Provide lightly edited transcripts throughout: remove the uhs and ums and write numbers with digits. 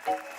ค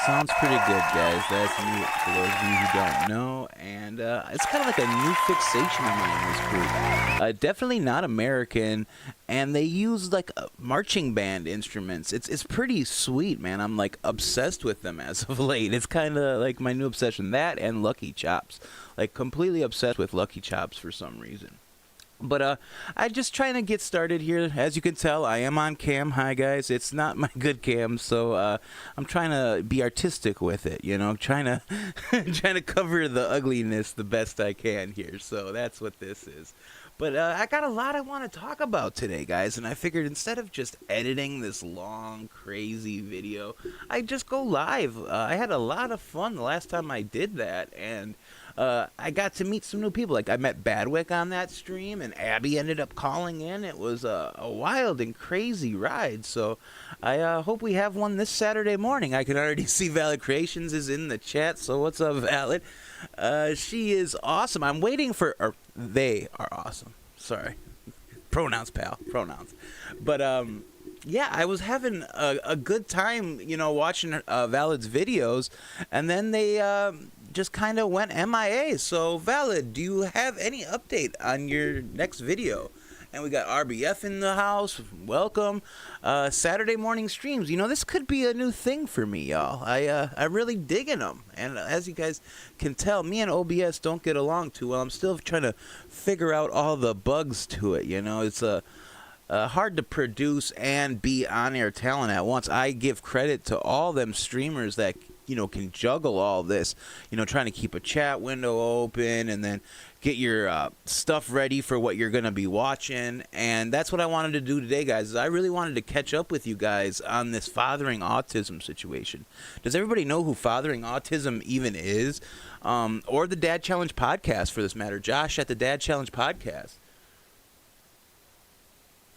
sounds pretty good, guys. That's new for those of you who don't know, and it's kind of like a new fixation of mine, this group. Definitely not American, and they use like marching band instruments. It's pretty sweet, man. I'm like obsessed with them as of late. It's kind of like my new obsession. That and Lucky Chops, like completely obsessed with Lucky Chops for some reason. But I'm just trying to get started here. As you can tell, I am on cam. Hi, guys. It's not my good cam, so I'm trying to be artistic with it, you know, trying to trying to cover the ugliness the best I can here. So that's what this is. But I got a lot I want to talk about today, guys, and I figured instead of just editing this long, crazy video, I'd just go live. I had a lot of fun the last time I did that, and I got to meet some new people. Like, I met Badwick on that stream, and Abby ended up calling in. It was a wild and crazy ride, so I hope we have one this Saturday morning. I can already see Valid Creations is in the chat, so what's up, Valid? She is awesome. I'm waiting for... Or they are awesome. Sorry. Pronouns, pal. Pronouns. But, yeah, I was having a good time, you know, watching Valid's videos, and then they... just kind of went MIA. So, Valid, do you have any update on your next video? And we got RBF in the house. Welcome. Saturday morning streams. You know, this could be a new thing for me, y'all. I'm really digging them. And as you guys can tell, me and OBS don't get along too well. I'm still trying to figure out all the bugs to it. You know, it's hard to produce and be on-air talent at once. I give credit to all them streamers that, you know, can juggle all this, you know, trying to keep a chat window open and then get your stuff ready for what you're going to be watching. And that's what I wanted to do today, guys, is I really wanted to catch up with you guys on this Fathering Autism situation. Does everybody know who Fathering Autism even is? Or the Dad Challenge podcast, for this matter. Josh at the Dad Challenge podcast.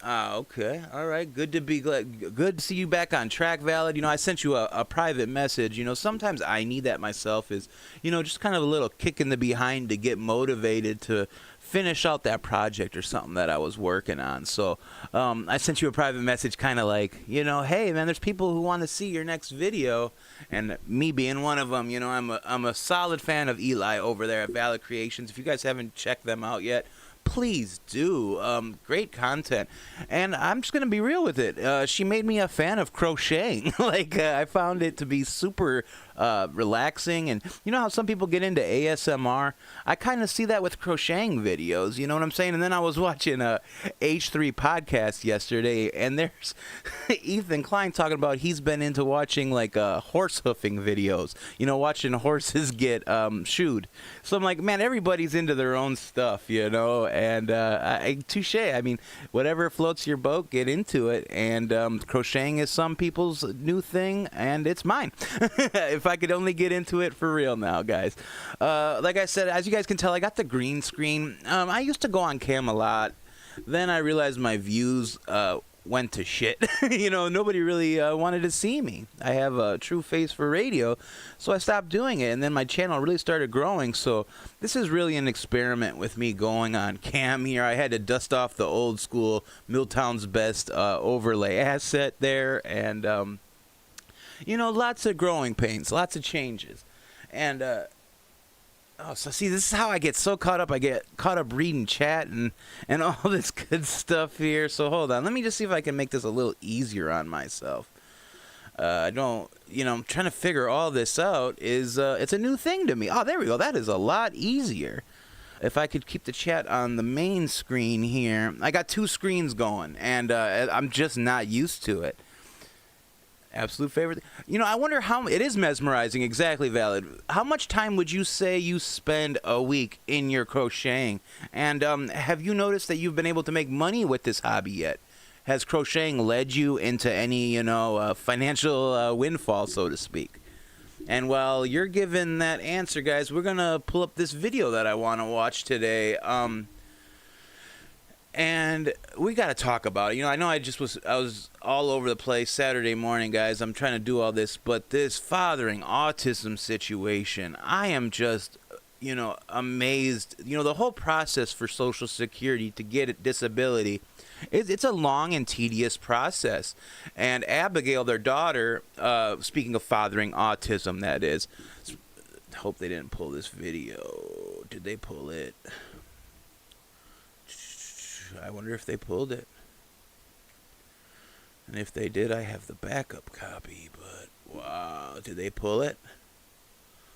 Okay. All right. Good to see you back on track, Valid. You know, I sent you a private message. You know, sometimes I need that myself, is, you know, just kind of a little kick in the behind to get motivated to finish out that project or something that I was working on. So I sent you a private message kind of like, you know, hey, man, there's people who want to see your next video. And me being one of them, you know, I'm a solid fan of Eli over there at Valid Creations. If you guys haven't checked them out yet, please do. Great content. And I'm just going to be real with it. She made me a fan of crocheting. Like, I found it to be super relaxing. And you know how some people get into ASMR? I kind of see that with crocheting videos. You know what I'm saying? And then I was watching a H3 podcast yesterday, and there's Ethan Klein talking about he's been into watching like horse hoofing videos. You know, watching horses get shoed. So I'm like, man, everybody's into their own stuff, you know? And touche. I mean, whatever floats your boat, get into it. And crocheting is some people's new thing, and it's mine. If I could only get into it for real now, guys. Like I said, as you guys can tell, I got the green screen. I used to go on cam a lot. Then I realized my views went to shit. You know, nobody really wanted to see me. I have a true face for radio, so I stopped doing it, and then my channel really started growing. So this is really an experiment with me going on cam here. I had to dust off the old school MILTOWNSBEST overlay asset there, and you know, lots of growing pains, lots of changes. And oh, so see, this is how I get so caught up. I get caught up reading chat and all this good stuff here. So hold on. Let me just see if I can make this a little easier on myself. I don't, you know, I'm trying to figure all this out. It's a new thing to me. Oh, there we go. That is a lot easier. If I could keep the chat on the main screen here. I got two screens going, and I'm just not used to it. Absolute favorite. You know, I wonder how it is mesmerizing. Exactly, Valid. How much time would you say you spend a week in your crocheting? And have you noticed that you've been able to make money with this hobby yet? Has crocheting led you into any, you know, financial windfall, so to speak? And while you're giving that answer, guys, we're gonna pull up this video that I want to watch today. And we got to talk about it. You know, I know I was all over the place Saturday morning, guys. I'm trying to do all this, but this fathering autism situation, I am just, you know, amazed. You know, the whole process for Social Security to get a disability It's a long and tedious process. And Abigail, their daughter, speaking of fathering autism, that is, hope they didn't pull this video. Did they pull it? I wonder if they pulled it. And if they did, I have the backup copy. But wow, did they pull it?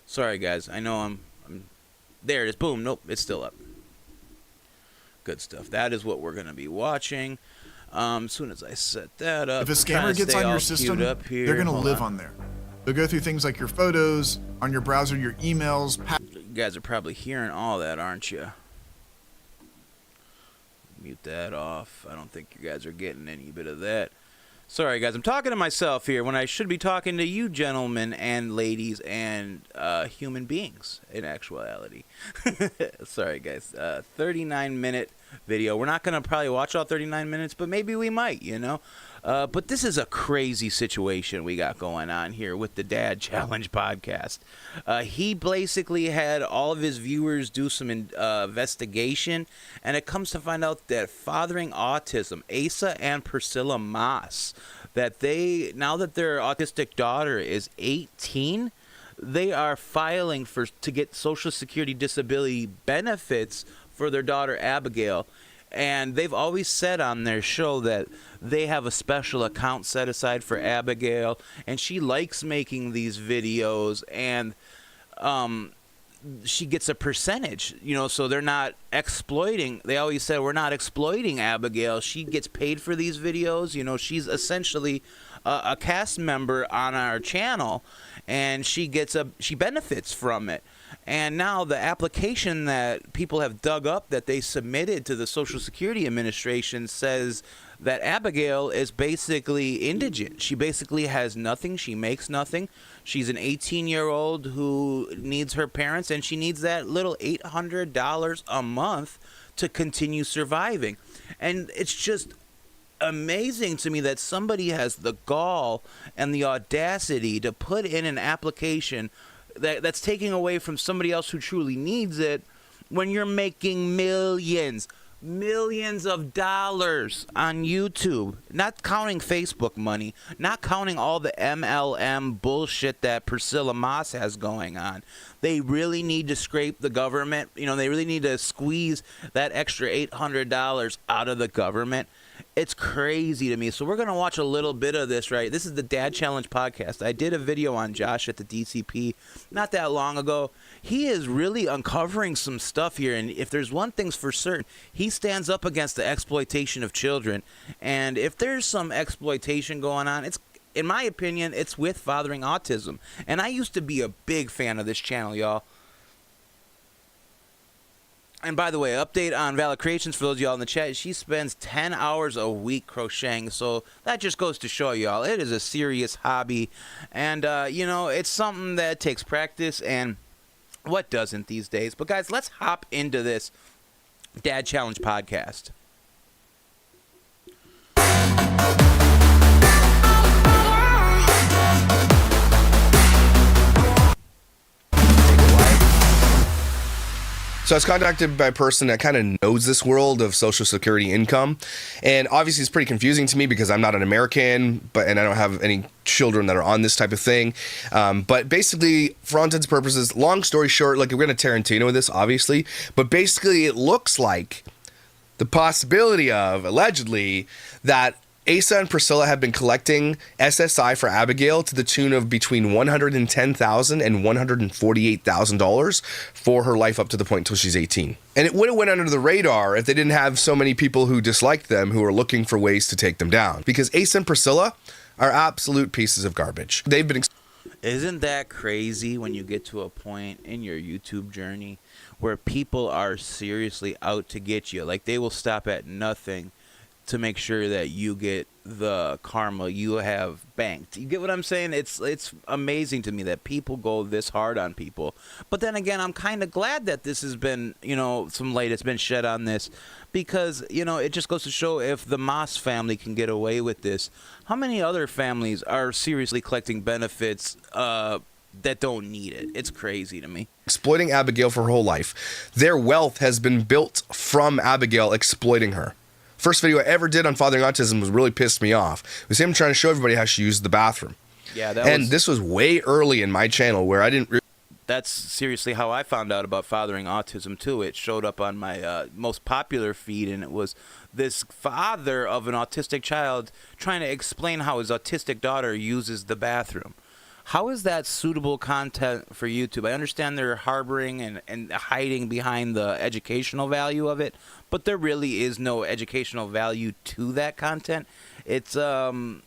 Sorry, guys. I know I'm there. It is. Boom. Nope. It's still up. Good stuff. That is what we're going to be watching. As soon as I set that up. If a scammer gets on your system, they're going to live on there. They'll go through things like your photos, on your browser, your emails. You guys are probably hearing all that, aren't you? Mute that off. I don't think you guys are getting any bit of that. Sorry, guys. I'm talking to myself here when I should be talking to you gentlemen and ladies and human beings in actuality. Sorry, guys. 39-minute video. We're not going to probably watch all 39 minutes, but maybe we might, you know. But this is a crazy situation we got going on here with the Dad Challenge podcast. He basically had all of his viewers do some investigation, and it comes to find out that Fathering Autism, Asa and Priscilla Moss, that now that their autistic daughter is 18, they are filing to get Social Security disability benefits for their daughter Abigail. And they've always said on their show that they have a special account set aside for Abigail, and she likes making these videos, and she gets a percentage, you know, so they're not exploiting. They always said, we're not exploiting Abigail. She gets paid for these videos. You know, she's essentially a cast member on our channel, and she benefits from it. And now the application that people have dug up that they submitted to the Social Security Administration says that Abigail is basically indigent. She basically has nothing. She makes nothing. She's an 18-year-old who needs her parents, and she needs that little $800 a month to continue surviving. And it's just amazing to me that somebody has the gall and the audacity to put in an application that's taking away from somebody else who truly needs it when you're making millions of dollars on YouTube, not counting Facebook money, not counting all the MLM bullshit that Priscilla Moss has going on. They really need to scrape the government. You know, they really need to squeeze that extra $800 out of the government. It's crazy to me. So we're going to watch a little bit of this, right? This is the Dad Challenge podcast. I did a video on Josh at the DCP not that long ago. He is really uncovering some stuff here. And if there's one thing's for certain, he stands up against the exploitation of children. And if there's some exploitation going on, it's, in my opinion, it's with Fathering Autism. And I used to be a big fan of this channel, y'all. And by the way, update on Valid Creations for those of y'all in the chat. She spends 10 hours a week crocheting. So that just goes to show y'all it is a serious hobby. And, you know, it's something that takes practice. And what doesn't these days? But, guys, let's hop into this Dad Challenge podcast. So I was contacted by a person that kind of knows this world of Social Security income. And obviously it's pretty confusing to me because I'm not an American, and I don't have any children that are on this type of thing. But basically, for all intents and purposes, long story short, like we're going to Tarantino with this, obviously. But basically it looks like the possibility of, allegedly, that Asa and Priscilla have been collecting SSI for Abigail to the tune of between $110,000 and $148,000 for her life up to the point until she's 18. And it would have went under the radar if they didn't have so many people who disliked them who are looking for ways to take them down. Because Asa and Priscilla are absolute pieces of garbage. They've been... Isn't that crazy when you get to a point in your YouTube journey where people are seriously out to get you? Like, they will stop at nothing to make sure that you get the karma you have banked. You get what I'm saying? It's amazing to me that people go this hard on people. But then again, I'm kind of glad that this has been, you know, some light has been shed on this, because, you know, it just goes to show if the Moss family can get away with this, how many other families are seriously collecting benefits that don't need it? It's crazy to me. Exploiting Abigail for her whole life. Their wealth has been built from Abigail exploiting her first video I ever did on Fathering Autism was really pissed me off. It was him trying to show everybody how she used the bathroom. Yeah, this was way early in my channel where I didn't. That's seriously how I found out about Fathering Autism too. It showed up on my most popular feed, and it was this father of an autistic child trying to explain how his autistic daughter uses the bathroom. How is that suitable content for YouTube? I understand they're harboring and hiding behind the educational value of it, but there really is no educational value to that content. It's odd.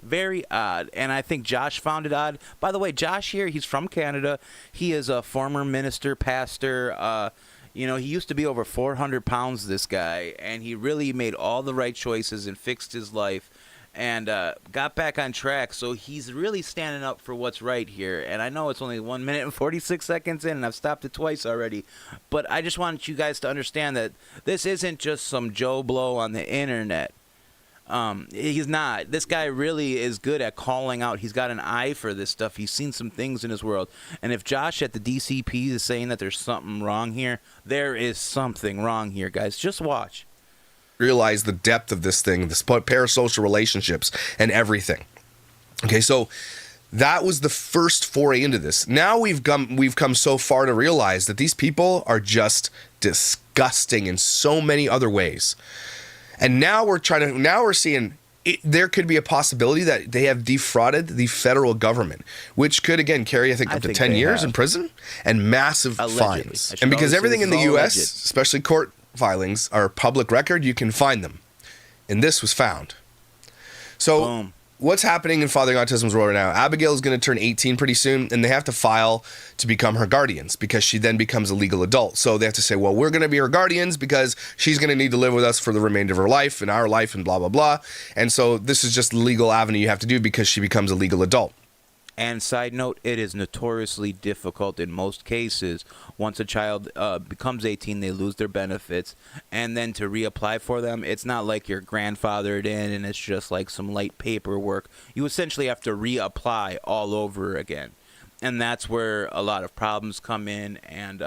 Very odd, and I think Josh found it odd. By the way, Josh here, he's from Canada. He is a former minister, pastor. He used to be over 400 pounds, this guy, and he really made all the right choices and fixed his life and got back on track. So he's really standing up for what's right here. And I know it's only 1 minute and 46 seconds in, and I've stopped it twice already. But I just want you guys to understand that this isn't just some Joe Blow on the internet. He's not. This guy really is good at calling out. He's got an eye for this stuff. He's seen some things in his world. And if Josh at the DCP is saying that there's something wrong here, there is something wrong here, guys. Just watch. Realize the depth of this thing, the parasocial relationships and everything. Okay, so that was the first foray into this. Now we've come so far to realize that these people are just disgusting in so many other ways. And now we're seeing there could be a possibility that they have defrauded the federal government, which could, again, carry, I think, up to 10 years in prison and massive fines. And because everything in the U.S., especially court filings, are public record, you can find them. And this was found. So boom. What's happening in Fathering Autism's world right now? Abigail is going to turn 18 pretty soon, and they have to file to become her guardians because she then becomes a legal adult. So they have to say, well, we're going to be her guardians because she's going to need to live with us for the remainder of her life and our life and blah, blah, blah. And so this is just the legal avenue you have to do because she becomes a legal adult. And side note, it is notoriously difficult in most cases. Once a child becomes 18, they lose their benefits. And then to reapply for them, it's not like you're grandfathered in and it's just like some light paperwork. You essentially have to reapply all over again. And that's where a lot of problems come in. And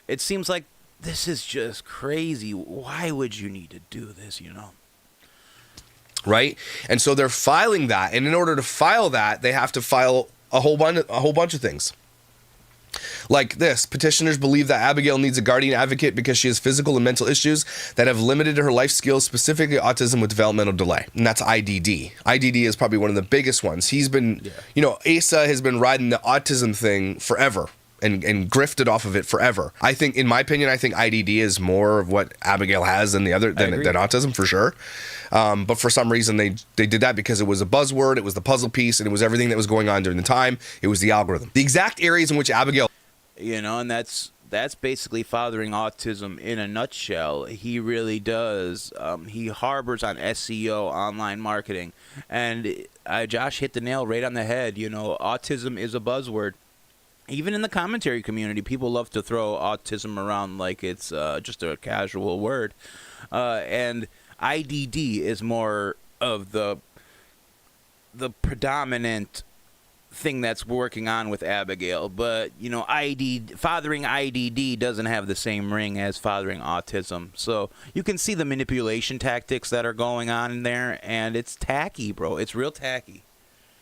it seems like this is just crazy. Why would you need to do this, Right? And so they're filing that. And in order to file that, they have to file a whole bunch of things. Like this, petitioners believe that Abigail needs a guardian advocate because she has physical and mental issues that have limited her life skills, specifically autism with developmental delay. And that's IDD. IDD is probably one of the biggest ones. He's been, Asa has been riding the autism thing forever. And grifted off of it forever. I think, in my opinion, IDD is more of what Abigail has than than autism for sure. But for some reason, they did that because it was a buzzword, it was the puzzle piece, and it was everything that was going on during the time. It was the algorithm. The exact areas in which Abigail, and that's basically Fathering Autism in a nutshell. He really does. He harbors on SEO, online marketing, and Josh hit the nail right on the head. Autism is a buzzword. Even in the commentary community, people love to throw autism around like it's just a casual word. And IDD is more of the predominant thing that's working on with Abigail. But, Fathering IDD doesn't have the same ring as Fathering Autism. So you can see the manipulation tactics that are going on in there, and it's tacky, bro. It's real tacky.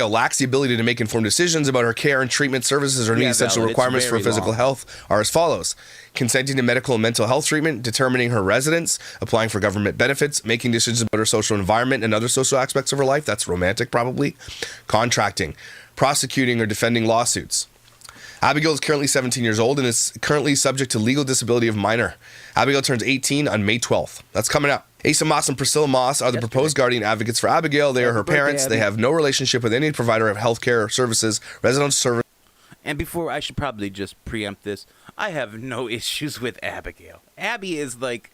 Lacks the ability to make informed decisions about her care and treatment services or any essential requirements for physical health are as follows: consenting to medical and mental health treatment, determining her residence, applying for government benefits, making decisions about her social environment and other social aspects of her life. That's romantic, probably. Contracting, prosecuting or defending lawsuits. Abigail is currently 17 years old and is currently subject to legal disability of minor. Abigail turns 18 on May 12th. That's coming up. Asa Moss and Priscilla Moss are the proposed guardian advocates for Abigail. They are her parents. They have no relationship with any provider of healthcare services, residential service. And before, I should probably just preempt this. I have no issues with Abigail. Abby is like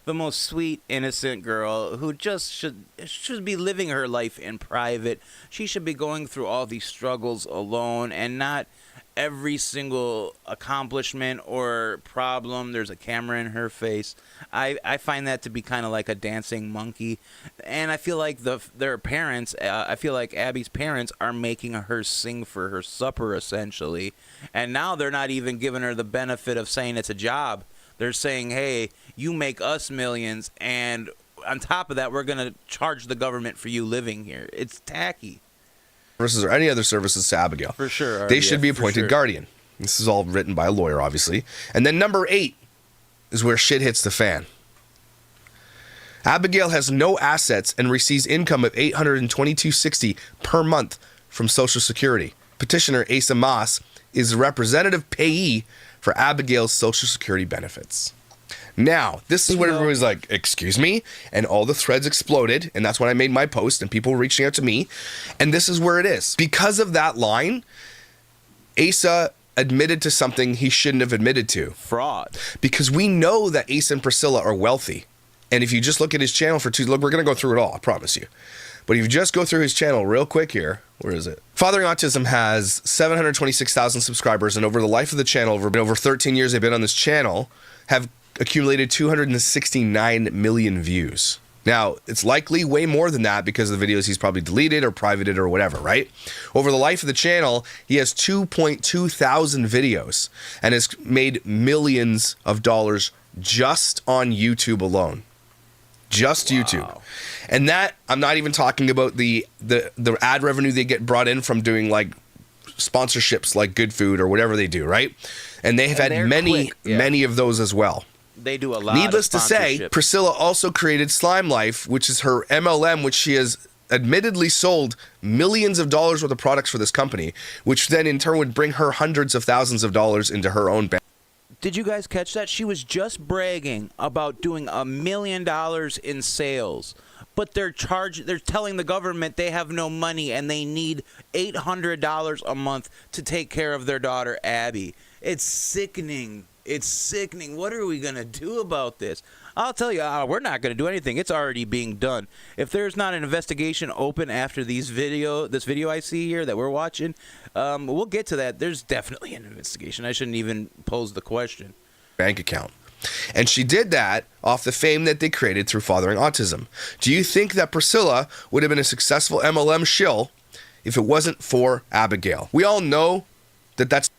the most sweet, innocent girl who just should be living her life in private. She should be going through all these struggles alone and not every single accomplishment or problem there's a camera in her face. I find that to be kind of like a dancing monkey, and I feel like their parents, I feel like Abby's parents are making her sing for her supper essentially, and now they're not even giving her the benefit of saying it's a job. They're saying, hey, you make us millions and on top of that, we're going to charge the government for you living here. It's tacky. Services or any other services to Abigail. For sure. They should be appointed guardian. This is all written by a lawyer, obviously. And then number 8 is where shit hits the fan. Abigail has no assets and receives income of $822.60 per month from Social Security. Petitioner Asa Moss is the representative payee for Abigail's Social Security benefits. Now, this is where everybody's like, excuse me? And all the threads exploded, and that's when I made my post, and people were reaching out to me. And this is where it is. Because of that line, Asa admitted to something he shouldn't have admitted to. Fraud. Because we know that Asa and Priscilla are wealthy. And if you just look at his channel look, we're going to go through it all, I promise you. But if you just go through his channel real quick here, where is it? Fathering Autism has 726,000 subscribers, and over the life of the channel, over 13 years they've been on this channel, have accumulated 269 million views. Now, it's likely way more than that because of the videos he's probably deleted or privated or whatever, right? Over the life of the channel, he has 2.2 thousand videos and has made millions of dollars just on YouTube alone. Just YouTube. And that, I'm not even talking about the ad revenue they get brought in from doing like sponsorships like Good Food or whatever they do, right? And they have had many of those as well. They do a lot. Needless to of say, Priscilla also created Slime Life, which is her MLM, which she has admittedly sold millions of dollars worth of products for this company, which then in turn would bring her hundreds of thousands of dollars into her own bank. Did you guys catch that? She was just bragging about doing $1 million in sales, but they're telling the government they have no money and they need $800 a month to take care of their daughter Abby. It's sickening. It's sickening. What are we going to do about this? I'll tell you, we're not going to do anything. It's already being done. If there's not an investigation open after this video I see here that we're watching, we'll get to that. There's definitely an investigation. I shouldn't even pose the question. Bank account. And she did that off the fame that they created through Fathering Autism. Do you think that Priscilla would have been a successful MLM shill if it wasn't for Abigail? We all know that that's...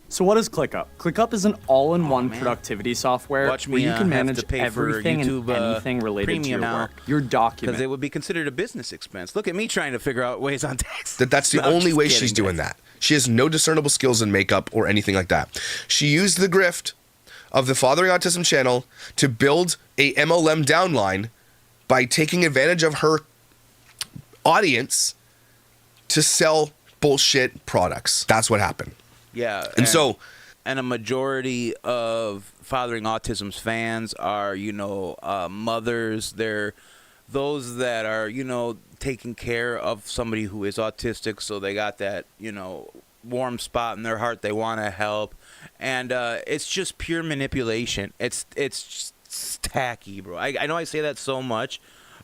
So what is ClickUp? ClickUp is an all-in-one productivity software where you can manage everything and anything related to your work, your documents. Because it would be considered a business expense. Look at me trying to figure out ways on tax. That's the only way she's doing that. She has no discernible skills in makeup or anything like that. She used the grift of the Fathering Autism channel to build a MLM downline by taking advantage of her audience to sell bullshit products. That's what happened. Yeah, and a majority of Fathering Autism's fans are, mothers. They're those that are, taking care of somebody who is autistic, so they got that, warm spot in their heart. They want to help, and it's just pure manipulation. It's just tacky, bro. I know I say that so much,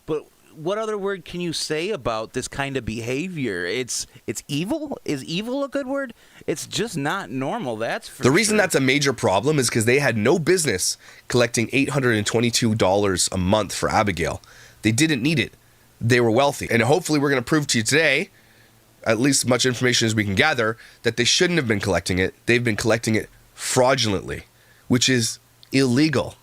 but what other word can you say about this kind of behavior? It's evil. Is evil a good word? It's just not normal. That's for the reason that's a major problem is because they had no business collecting $822 a month for Abigail. They didn't need it. They were wealthy. And hopefully we're going to prove to you today, at least as much information as we can gather, that they shouldn't have been collecting it. They've been collecting it fraudulently, which is illegal.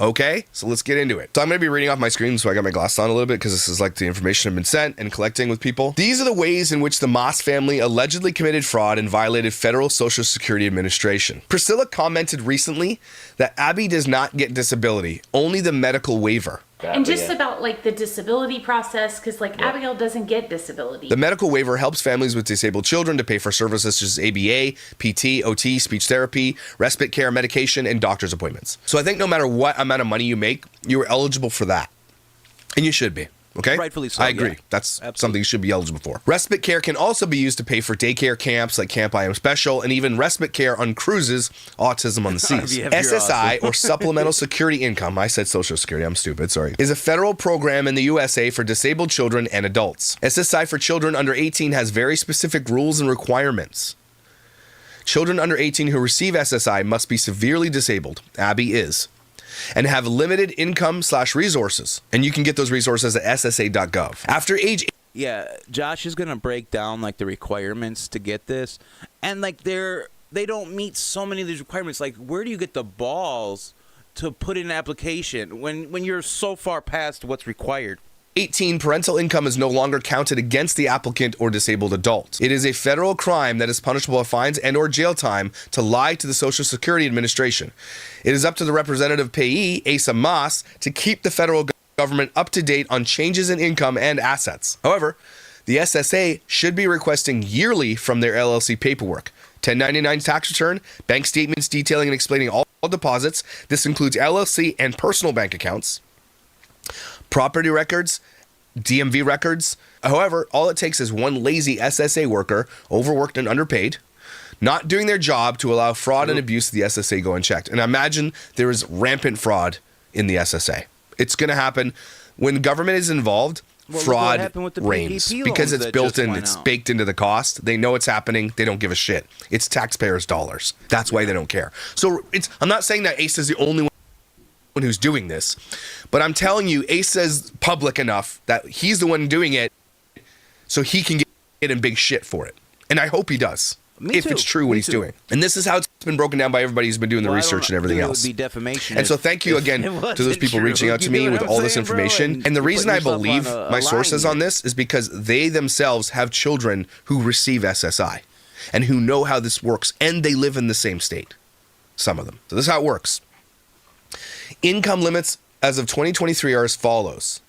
Okay, so let's get into it. So I'm going to be reading off my screen, so I got my glasses on a little bit because this is like the information I've been sent and collecting with people. These are the ways in which the Moss family allegedly committed fraud and violated federal Social Security Administration. Priscilla commented recently that Abby does not get disability, only the medical waiver. And just about like the disability process, because Abigail doesn't get disability. The medical waiver helps families with disabled children to pay for services such as ABA, PT, OT, speech therapy, respite care, medication, and doctor's appointments. So I think no matter what amount of money you make, you are eligible for that. And you should be. Okay? Rightfully so. I agree. Yeah. That's something you should be eligible for. Respite care can also be used to pay for daycare camps like Camp I Am Special and even respite care on cruises, Autism on the Seas. SSI, or Supplemental Security Income, I said Social Security, I'm stupid, sorry, is a federal program in the USA for disabled children and adults. SSI for children under 18 has very specific rules and requirements. Children under 18 who receive SSI must be severely disabled, Abby is, and have limited income/resources. And you can get those resources at SSA.gov. After age... Yeah, Josh is going to break down the requirements to get this. And they don't meet so many of these requirements. Where do you get the balls to put in an application when you're so far past what's required. 18, parental income is no longer counted against the applicant or disabled adult. It is a federal crime that is punishable by fines and or jail time to lie to the Social Security Administration. It is up to the representative payee, Asa Moss, to keep the federal government up to date on changes in income and assets. However, the SSA should be requesting yearly from their LLC paperwork, 1099 tax return, bank statements detailing and explaining all deposits. This includes LLC and personal bank accounts, property records, DMV records. However, all it takes is one lazy SSA worker, overworked and underpaid, not doing their job to allow fraud and abuse of the SSA go unchecked. And I imagine there is rampant fraud in the SSA. It's going to happen when government is involved. Fraud reigns because it's built in, it's baked into the cost. They know it's happening. They don't give a shit. It's taxpayers' dollars. That's why they don't care. So I'm not saying that Asa is the only one who's doing this, but I'm telling you, Asa's public enough that he's the one doing it, so he can get in big shit for it. And I hope he does. If it's true what he's doing. And this is how it's been broken down by everybody who's been doing the research and everything else. It would be defamation. And so thank you again to those people reaching out to me with all this information. And the reason I believe my sources on this is because they themselves have children who receive SSI and who know how this works, and they live in the same state. Some of them. So this is how it works. Income limits as of 2023 are as follows.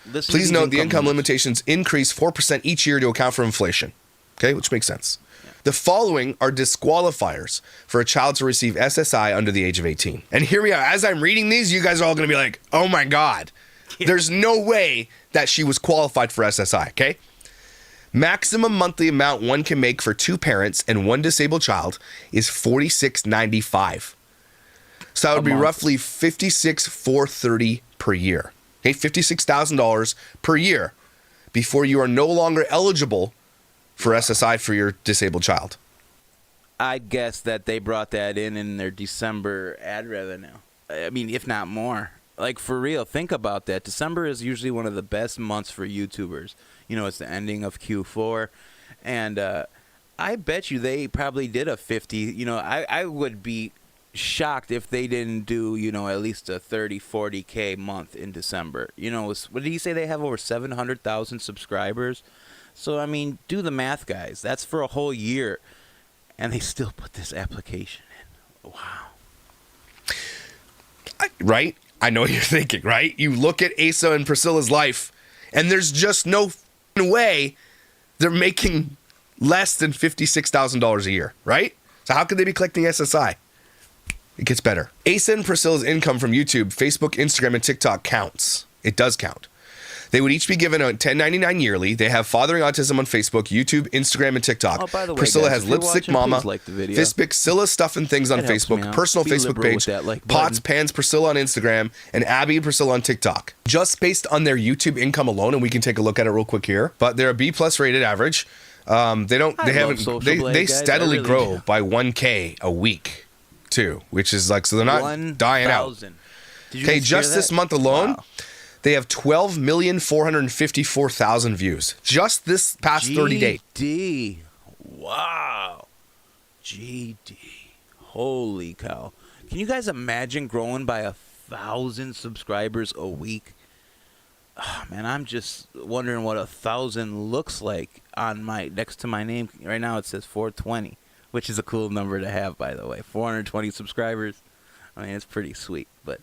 Please note the income limitations increase 4% each year to account for inflation. Okay, which makes sense. The following are disqualifiers for a child to receive SSI under the age of 18. And hear me out. As I'm reading these, you guys are all going to be like, oh my God, there's no way that she was qualified for SSI, okay? Maximum monthly amount one can make for two parents and one disabled child is $46.95. So that would be roughly $56,430 per year. Okay, $56,000 per year before you are no longer eligible for SSI for your disabled child. I guess that they brought that in their December ad revenue. I mean, if not more. Like, for real, think about that. December is usually one of the best months for YouTubers. You know, it's the ending of Q4. And I bet you they probably did a 50. You know, I would be shocked if they didn't do, you know, at least a 30, 40K month in December. You know, what did he say? They have over 700,000 subscribers. So, I mean, do the math, guys. That's for a whole year. And they still put this application in. Wow. Right? I know what you're thinking, right? You look at Asa and Priscilla's life, and there's just no way they're making less than $56,000 a year, right? So how could they be collecting SSI? It gets better. Asa and Priscilla's income from YouTube, Facebook, Instagram, and TikTok counts. It does count. They would each be given a $10.99 yearly. They have Fathering Autism on Facebook, YouTube, Instagram, and TikTok. Oh, by the way, Priscilla guys, has Lipstick Mama, Fistpic, Scylla Stuff and Things on That helps Facebook, me out. personal Be Facebook liberal page, with that like Pots, button. Pans, Priscilla on Instagram, and Abby and Priscilla on TikTok. Just based on their YouTube income alone, and we can take a look at it real quick here, but they're a B+ rated average. They steadily grow by 1K a week, too, which is like, so they're not dying out. Okay, just this month alone, they have 12,454,000 views. Just this past 30 days. GD. Wow. GD. Holy cow. Can you guys imagine growing by 1,000 subscribers a week? Oh, man, I'm just wondering what 1,000 looks like on my next to my name. Right now it says 420, which is a cool number to have, by the way. 420 subscribers. I mean, it's pretty sweet, but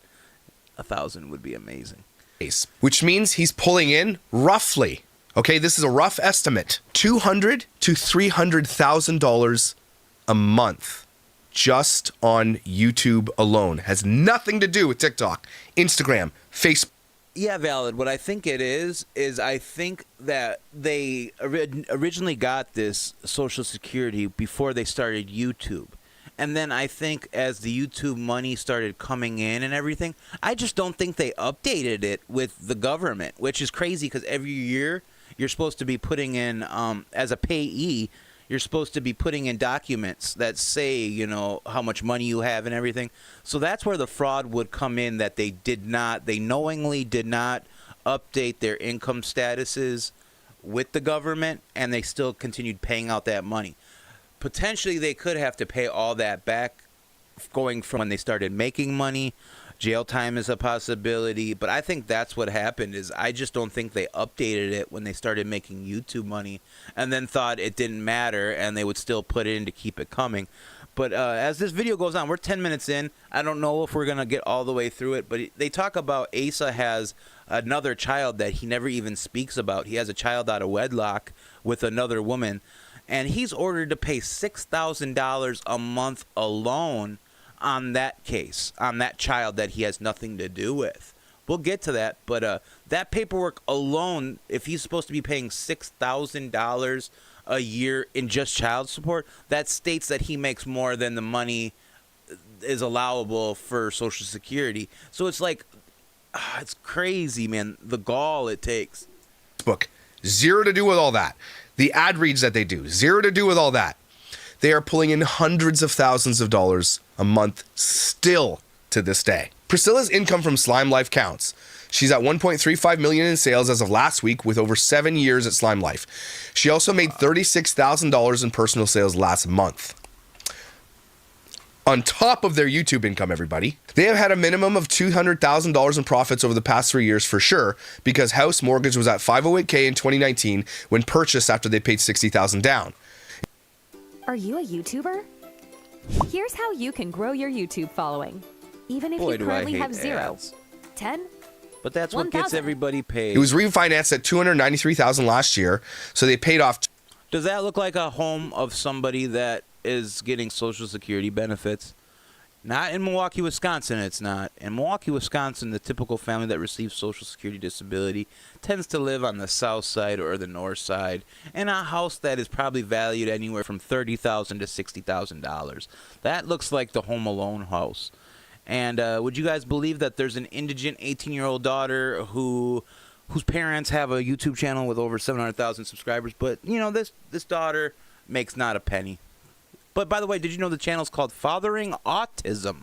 1,000 would be amazing. Which means he's pulling in roughly, okay, this is a rough estimate, $200,000 to $300,000 a month just on YouTube alone. Has nothing to do with TikTok, Instagram, Facebook. Yeah, valid. What I think it is I think that they originally got this Social Security before they started YouTube. And then I think as the YouTube money started coming in and everything, I just don't think they updated it with the government, which is crazy because every year you're supposed to be putting in, as a payee, you're supposed to be putting in documents that say, you know, how much money you have and everything. So that's where the fraud would come in, that they knowingly did not update their income statuses with the government, and they still continued paying out that money. Potentially, they could have to pay all that back going from when they started making money. Jail time is a possibility, but I think that's what happened. Is I just don't think they updated it when they started making YouTube money, and then thought it didn't matter, and they would still put it in to keep it coming. But as this video goes on, we're 10 minutes in. I don't know if we're gonna get all the way through it, but they talk about Asa has another child that he never even speaks about. He has a child out of wedlock with another woman, and he's ordered to pay $6,000 a month alone on that case, on that child that he has nothing to do with. We'll get to that, but that paperwork alone, if he's supposed to be paying $6,000 a year in just child support, that states that he makes more than the money is allowable for Social Security. So it's like, it's crazy, man, the gall it takes. Book, zero to do with all that. The ad reads that they do, zero to do with all that. They are pulling in hundreds of thousands of dollars a month still to this day. Priscilla's income from Slime Life counts. She's at $1.35 million in sales as of last week with over 7 years at Slime Life. She also made $36,000 in personal sales last month. On top of their YouTube income, everybody, they have had a minimum of $200,000 in profits over the past 3 years for sure, because house mortgage was at $508K in 2019 when purchased after they paid $60,000 down. Are you a YouTuber? Here's how you can grow your YouTube following, even if you currently have 0, 10, but that's what gets everybody paid. It was refinanced at $293,000 last year, so they paid off. Does that look like a home of somebody that is getting Social Security benefits? Not in Milwaukee, Wisconsin, it's not. In Milwaukee, Wisconsin, the typical family that receives Social Security disability tends to live on the south side or the north side in a house that is probably valued anywhere from $30,000 to $60,000. That looks like the Home Alone house. And would you guys believe that there's an indigent 18-year-old daughter whose parents have a YouTube channel with over 700,000 subscribers, but, you know, this daughter makes not a penny. But, by the way, did you know the channel's called Fathering Autism?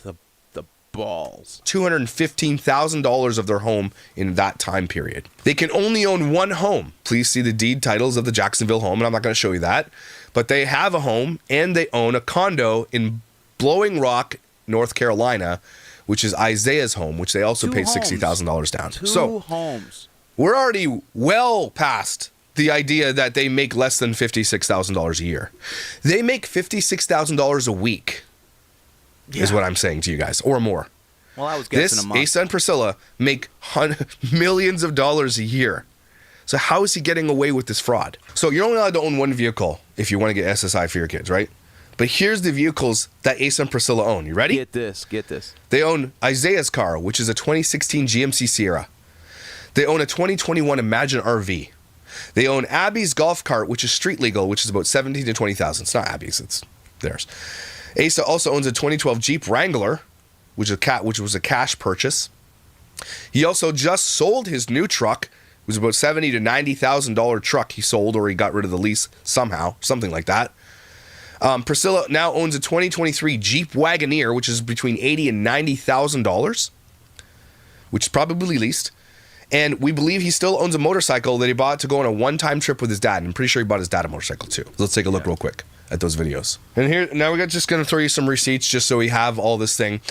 The balls. $215,000 of their home in that time period. They can only own one home. Please see the deed titles of the Jacksonville home, and I'm not going to show you that. But they have a home, and they own a condo in Blowing Rock, North Carolina, which is Isaiah's home, which they also paid $60,000 down. Two homes. We're already well past the idea that they make less than $56,000 a year. They make $56,000 a week, is what I'm saying to you guys, or more. Well, I was guessing a month. Asa and Priscilla make millions of dollars a year. So how is he getting away with this fraud? So you're only allowed to own one vehicle if you want to get SSI for your kids, right? But here's the vehicles that Asa and Priscilla own. You ready? Get this. They own Isaiah's car, which is a 2016 GMC Sierra. They own a 2021 Imagine RV. They own Abby's golf cart, which is street legal, which is about $17,000 to $20,000. It's not Abby's, it's theirs. Asa also owns a 2012 Jeep Wrangler, which was a cash purchase. He also just sold his new truck. It was about $70,000 to $90,000 truck he sold, or he got rid of the lease somehow, something like that. Priscilla now owns a 2023 Jeep Wagoneer, which is between $80,000 and $90,000, which is probably leased. And we believe he still owns a motorcycle that he bought to go on a one-time trip with his dad. And I'm pretty sure he bought his dad a motorcycle too. Let's take a look real quick at those videos. And here, now we're just going to throw you some receipts just so we have all this thing.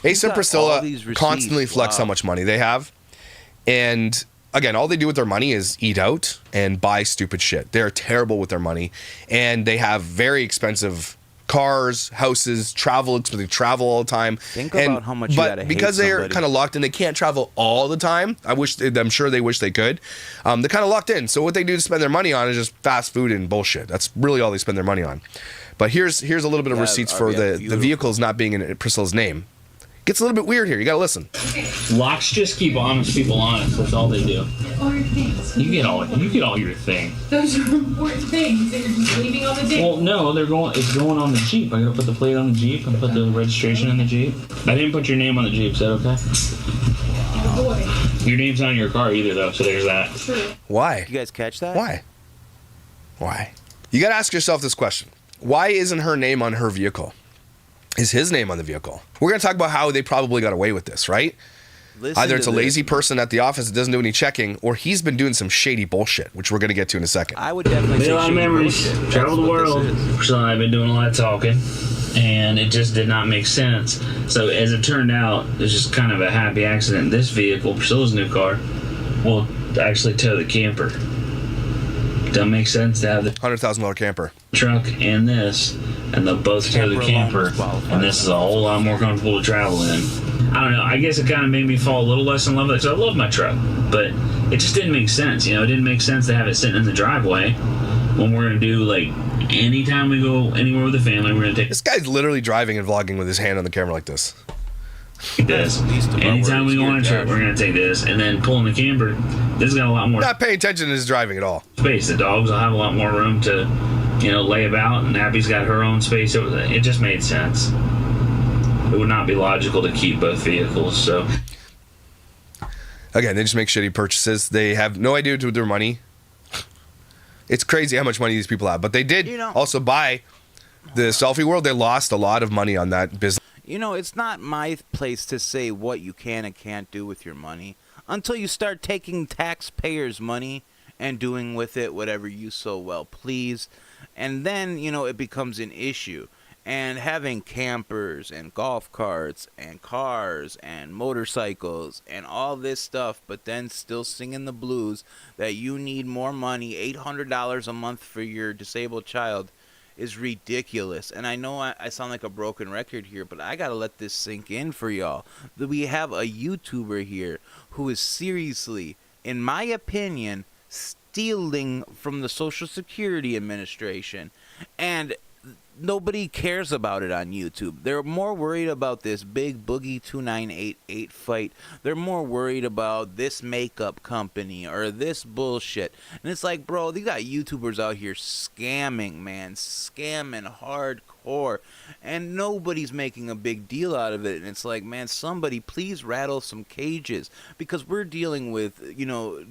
Asa and Priscilla constantly flex how much money they have. And again, all they do with their money is eat out and buy stupid shit. They're terrible with their money. And they have very expensive cars, houses, they travel all the time. Think about how much you gotta hate because they're somebody. kind of locked in, they can't travel all the time. I'm sure they wish they could. They're kind of locked in. So what they do to spend their money on is just fast food and bullshit. That's really all they spend their money on. But here's a little bit of receipts for the vehicles not being in Priscilla's name. Gets a little bit weird here. You gotta listen. Locks just keep honest people honest. That's all they do. All your things. You get all your things. Those are important things that you're just leaving on the table. Well, no, it's going on the Jeep. I gotta put the plate on the Jeep and put the registration in the Jeep. I didn't put your name on the Jeep. Is that okay? Good boy. Your name's not on your car either, though. So there's that. True. Why? You guys catch that? Why? You gotta ask yourself this question. Why isn't her name on her vehicle? Is his name on the vehicle? We're going to talk about how they probably got away with this, right? Either it's a lazy person at the office that doesn't do any checking, or he's been doing some shady bullshit, which we're going to get to in a second. I would definitely say a lot of memories. Travel the world. So I've been doing a lot of talking. and it just did not make sense. So as it turned out, it's just kind of a happy accident. This vehicle, Priscilla's new car, will actually tow the camper. Doesn't make sense to have the $100,000 camper truck and this, and they'll both tow the camper, and this is a whole lot more comfortable to travel in. I don't know, I guess it kind of made me fall a little less in love with it, because I love my truck, but it just didn't make sense. You know, it didn't make sense to have it sitting in the driveway when we're going to do, like, anytime we go anywhere with the family, we're going to take this guy's literally driving and vlogging with his hand on the camera like this. this. Anytime we go on a trip, we're going to take this, and then pulling the camper, this has got a lot more not paying attention to his driving at all. Space. The dogs will have a lot more room to, you know, lay about, and Abby's got her own space. It just made sense. It would not be logical to keep both vehicles, so. Again, they just make shitty purchases. They have no idea what to do with their money. It's crazy how much money these people have. But they did also buy the selfie world. They lost a lot of money on that business. You know, it's not my place to say what you can and can't do with your money until you start taking taxpayers' money and doing with it whatever you so well please. And then, you know, it becomes an issue. And having campers and golf carts and cars and motorcycles and all this stuff, but then still singing the blues that you need more money, $800 a month for your disabled child, is ridiculous. And I know I sound like a broken record here, but I gotta let this sink in for y'all. We have a YouTuber here who is seriously, in my opinion, stealing from the Social Security Administration, and nobody cares about it on YouTube. They're more worried about this big Boogie 2988 fight. They're more worried about this makeup company or this bullshit. And it's like, bro, they got YouTubers out here scamming, man. Scamming hardcore. And nobody's making a big deal out of it. And it's like, man, somebody please rattle some cages. Because we're dealing with, you know,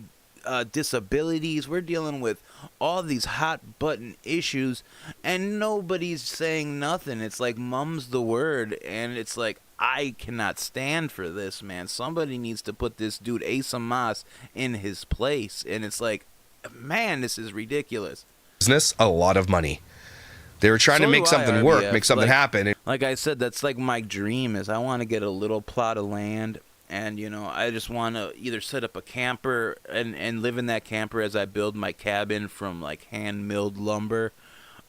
disabilities. We're dealing with all these hot button issues, and nobody's saying nothing. It's like mum's the word, and it's like, I cannot stand for this, man. Somebody needs to put this dude Asa Moss in his place. And it's like, man, this is ridiculous. Business, a lot of money. They were trying to make something work, make something happen. Like I said, that's like my dream is I want to get a little plot of land. And, you know, I just want to either set up a camper and live in that camper as I build my cabin from, like, hand-milled lumber.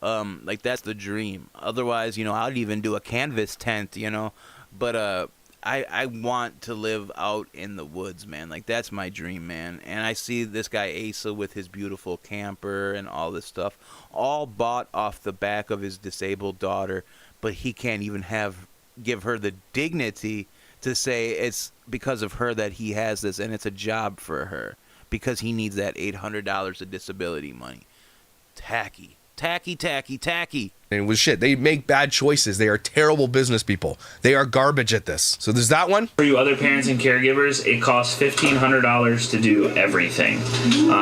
Like, that's the dream. Otherwise, you know, I'd even do a canvas tent, you know. But I want to live out in the woods, man. Like, that's my dream, man. And I see this guy Asa with his beautiful camper and all this stuff, all bought off the back of his disabled daughter. But he can't even give her the dignity to say it's because of her that he has this, and it's a job for her because he needs that $800 of disability money. Tacky. And it was shit. They make bad choices. They are terrible business people. They are garbage at this. So there's that one. For you other parents and caregivers, it costs $1,500 to do everything.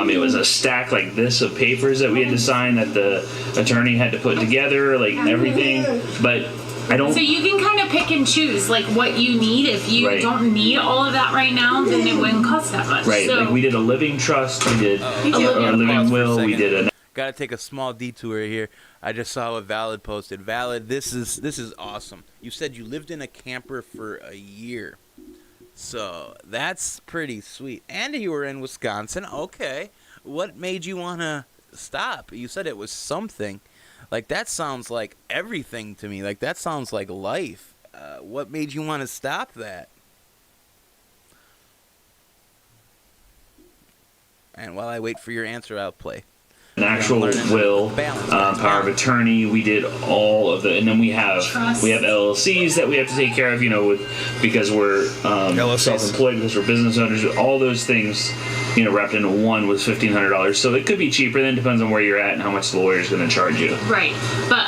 It was a stack like this of papers that we had to sign that the attorney had to put together, like everything. But so you can kind of pick and choose like what you need. If you don't need all of that right now, then it wouldn't cost that much. Right. So, like we did a living trust, we did a living will, we did a. Gotta take a small detour here. I just saw what Valid posted. Valid, this is awesome. You said you lived in a camper for a year, so that's pretty sweet. And you were in Wisconsin. Okay, what made you wanna stop? You said it was something. Like, that sounds like everything to me. Like, that sounds like life. What made you want to stop that? And while I wait for your answer, I'll play. An actual will, power of attorney. We did all of the, and then we have LLCs that we have to take care of. You know, because we're self-employed, because we're business owners. All those things, you know, wrapped into one was $1,500. So it could be cheaper. Then depends on where you're at and how much the lawyer's going to charge you. Right, but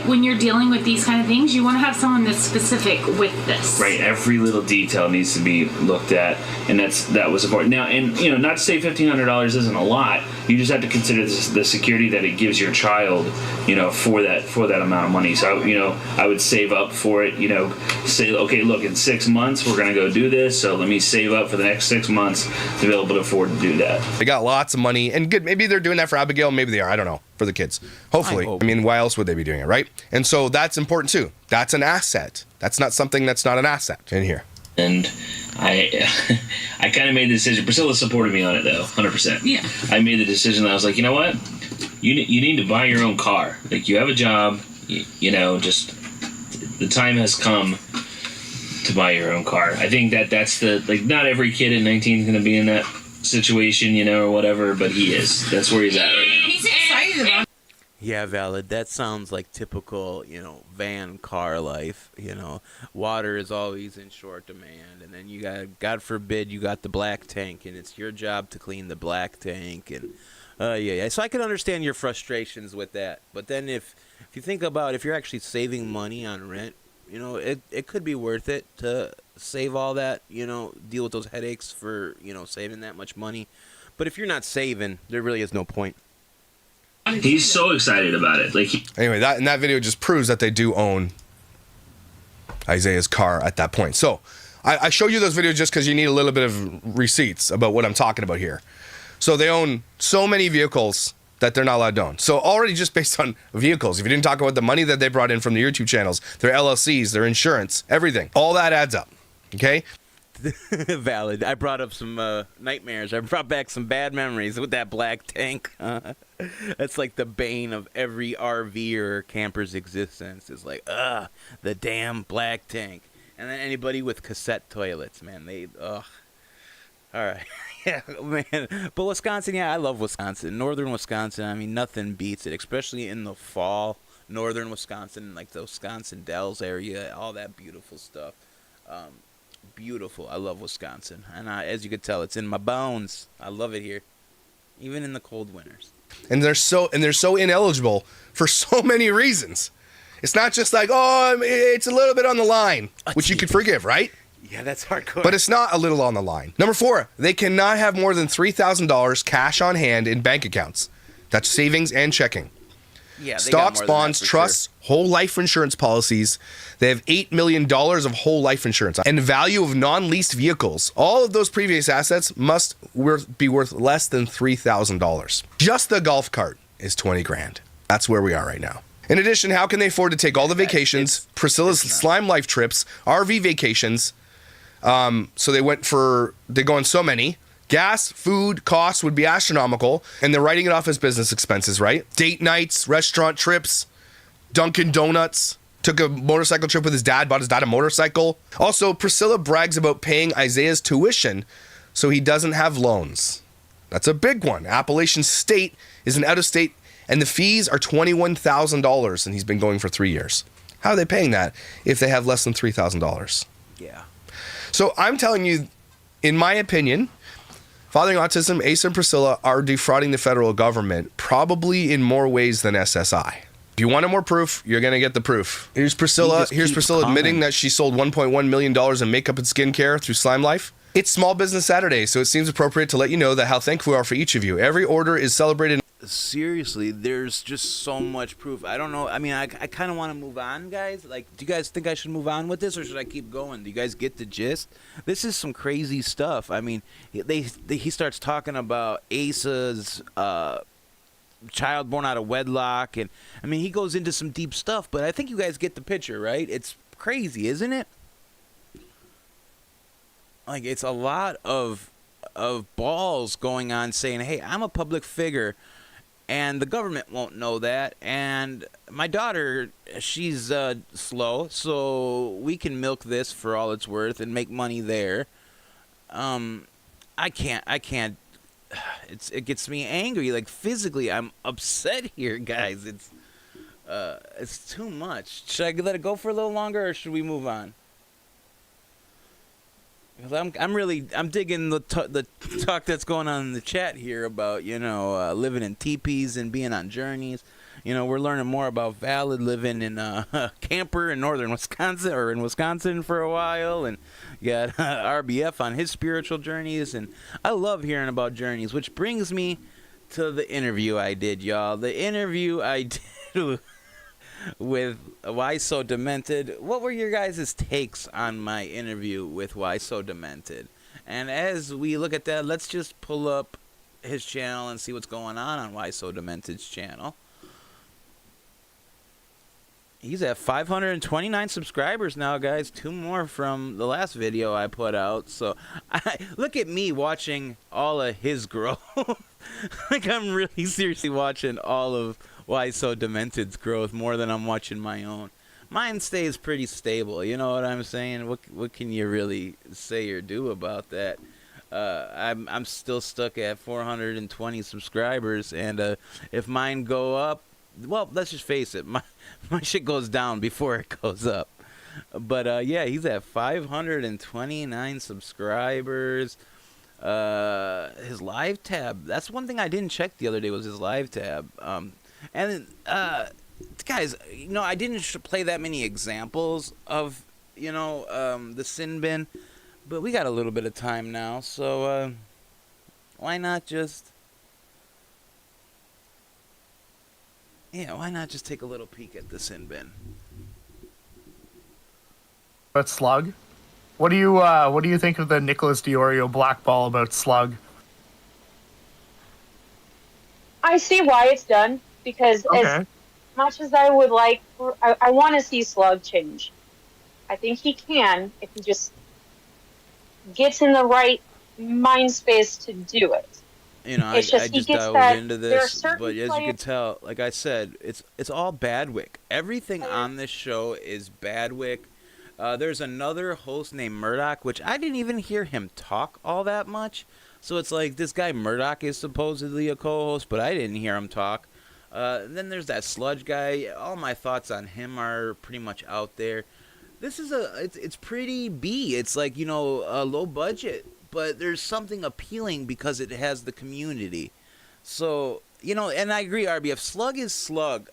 when you're dealing with these kind of things, you want to have someone that's specific with this. Right, every little detail needs to be looked at, and that was important. Now, and you know, not to say $1,500 isn't a lot. You just have to consider the security that it gives your child, you know, for that amount of money. So, you know, I would save up for it. You know, say, okay, look, in 6 months we're gonna go do this, so let me save up for the next 6 months to be able to afford to do that. They got lots of money, and good. Maybe they're doing that for Abigail. Maybe they are. I don't know. for the kids. Hopefully. I mean, why else would they be doing it, right? And so that's important too. That's an asset. That's not something that's not an asset in here. And I kind of made the decision. Priscilla supported me on it though, 100%. Yeah. I made the decision that I was like, you know what? You need to buy your own car. Like, you have a job, you know, just the time has come to buy your own car. I think that's the, like, not every kid at 19 is going to be in that situation, you know, or whatever, but he is. That's where he's at right now. He's excited about it. Yeah, valid. That sounds like typical, you know, van car life. You know, water is always in short demand, and then you got, God forbid, you got the black tank, and it's your job to clean the black tank. And yeah. So I can understand your frustrations with that. But then if you think about if you're actually saving money on rent, you know, it could be worth it to save all that, you know, deal with those headaches for, you know, saving that much money. But if you're not saving, there really is no point. He's so excited about it. Like, anyway, that video just proves that they do own Isaiah's car at that point. So I show you those videos just because you need a little bit of receipts about what I'm talking about here. So they own so many vehicles that they're not allowed to own. So already just based on vehicles, if you didn't talk about the money that they brought in from the YouTube channels, their LLCs, their insurance, everything, all that adds up. Okay? Valid. I brought up some nightmares. I brought back some bad memories with that black tank. That's like the bane of every RV or camper's existence. It's like, the damn black tank. And then anybody with cassette toilets, man, all right. Yeah, man. But Wisconsin, yeah, I love Wisconsin. Northern Wisconsin, I mean, nothing beats it, especially in the fall. Northern Wisconsin, like the Wisconsin Dells area, all that beautiful stuff. Beautiful. I love Wisconsin. And as you can tell, it's in my bones. I love it here, even in the cold winters. And they're so ineligible for so many reasons. It's not just like, oh, it's a little bit on the line, which you could forgive, right? Yeah, that's hardcore. But it's not a little on the line. Number 4, they cannot have more than $3,000 cash on hand in bank accounts. That's savings and checking. Yeah, stocks, bonds, trusts, whole life insurance policies. They have $8 million of whole life insurance and value of non-leased vehicles. All of those previous assets must be worth less than $3,000. Just the golf cart is $20,000. That's where we are right now. In addition, how can they afford to take all the vacations, Priscilla's slime life trips, RV vacations? So they go on so many. Gas, food, costs would be astronomical, and they're writing it off as business expenses, right? Date nights, restaurant trips, Dunkin' Donuts, took a motorcycle trip with his dad, bought his dad a motorcycle. Also, Priscilla brags about paying Isaiah's tuition so he doesn't have loans. That's a big one. Appalachian State is an out-of-state, and the fees are $21,000, and he's been going for 3 years. How are they paying that if they have less than $3,000? Yeah. So I'm telling you, in my opinion, Fathering Autism, Ace and Priscilla are defrauding the federal government probably in more ways than SSI. If you wanted more proof, you're going to get the proof. Here's Priscilla admitting that she sold $1.1 million in makeup and skincare through Slime Life. It's Small Business Saturday, so it seems appropriate to let you know that how thankful we are for each of you. Every order is celebrated. Seriously, there's just so much proof. I don't know. I mean, I kind of want to move on, guys. Like, do you guys think I should move on with this, or should I keep going? Do you guys get the gist? This is some crazy stuff. I mean, he starts talking about Asa's child born out of wedlock, and I mean, he goes into some deep stuff. But I think you guys get the picture, right? It's crazy, isn't it? Like, it's a lot of balls going on saying, hey, I'm a public figure, and the government won't know that, and my daughter, she's slow, so we can milk this for all it's worth and make money there. I can't. It gets me angry. Like, physically, I'm upset here, guys. It's too much. Should I let it go for a little longer, or should we move on? Because I'm digging the talk that's going on in the chat here about, you know, living in teepees and being on journeys. You know, we're learning more about Valid living in a camper in northern Wisconsin, or in Wisconsin for a while, and you got RBF on his spiritual journeys, and I love hearing about journeys, which brings me to the interview I did, y'all. The interview I did with WhySoDemented. What were your guys' takes on my interview with WhySoDemented? And as we look at that, let's just pull up his channel and see what's going on WhySoDemented's channel. He's at 529 subscribers now, guys. 2 more from the last video I put out. So, look at me watching all of his growth. Like, I'm really seriously watching all of WhySoDemented's growth more than I'm watching my own. Mine stays pretty stable. You know what I'm saying? What can you really say or do about that? I'm still stuck at 420 subscribers, and if mine go up, well, let's just face it, my shit goes down before it goes up. But yeah, he's at 529 subscribers. His live tab, that's one thing I didn't check the other day, was his live tab. And guys, you know, I didn't play that many examples of, you know, the sin bin, but we got a little bit of time now, so why not just take a little peek at the sin bin? But Slug, what do you think of the Nicholas DiOrio blackball about Slug? I see why it's done, because as much as I would like, I want to see Slug change. I think he can if he just gets in the right mind space to do it. You know, I just dived into this, but as you can tell, like I said, it's all Badwick. Everything on this show is Badwick. There's another host named Murdoch, which I didn't even hear him talk all that much. So it's like this guy Murdoch is supposedly a co-host, but I didn't hear him talk. Then there's that Sludge guy. All my thoughts on him are pretty much out there. This is it's pretty B. It's like, you know, a low budget, but there's something appealing because it has the community. So, you know, and I agree, RBF. Slug is Slug.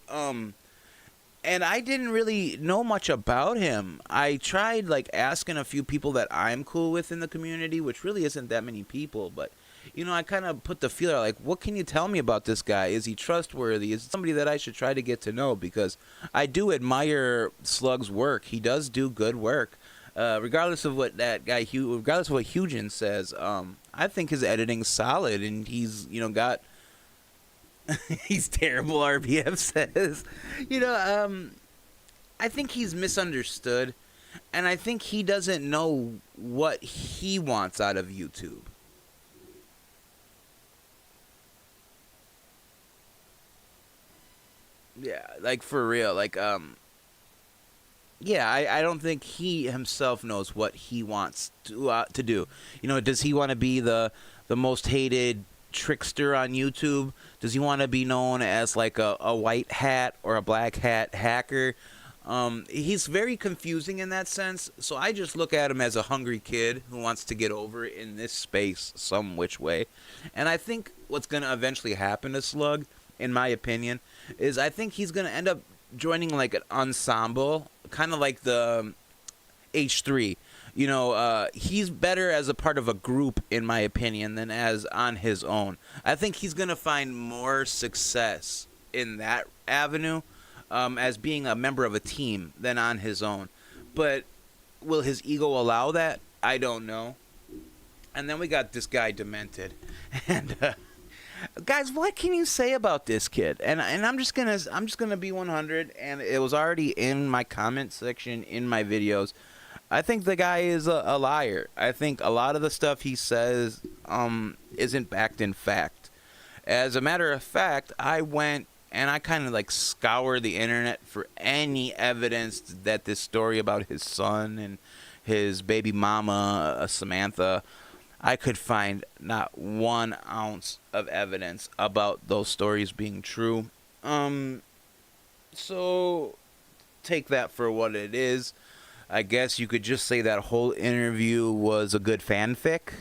And I didn't really know much about him. I tried, like, asking a few people that I'm cool with in the community, which really isn't that many people. But, you know, I kind of put the feeler, like, what can you tell me about this guy? Is he trustworthy? Is he somebody that I should try to get to know? Because I do admire Slug's work. He does do good work. Regardless of what that guy, regardless of what Hugin says, I think his editing's solid, and he's, you know, got... he's terrible, RBF says. You know, I think he's misunderstood, and I think he doesn't know what he wants out of YouTube. Yeah, like, for real. Like, yeah, I don't think he himself knows what he wants to do. You know, does he want to be the most hated trickster on YouTube? Does he want to be known as like a white hat or a black hat hacker? He's very confusing in that sense, so I just look at him as a hungry kid who wants to get over in this space some which way. And I think what's going to eventually happen to Slug, in my opinion, is I think he's going to end up joining like an ensemble, kind of like the H3. You know, he's better as a part of a group, in my opinion, than as on his own. I think he's going to find more success in that avenue as being a member of a team than on his own. But will his ego allow that? I don't know. And then we got this guy Demented. And guys, what can you say about this kid? And I'm just gonna be 100, and it was already in my comment section in my videos. I think the guy is a liar. I think a lot of the stuff he says isn't backed in fact. As a matter of fact, I went and I kind of like scoured the internet for any evidence that this story about his son and his baby mama, Samantha, I could find not 1 ounce of evidence about those stories being true. So take that for what it is. I guess you could just say that whole interview was a good fanfic.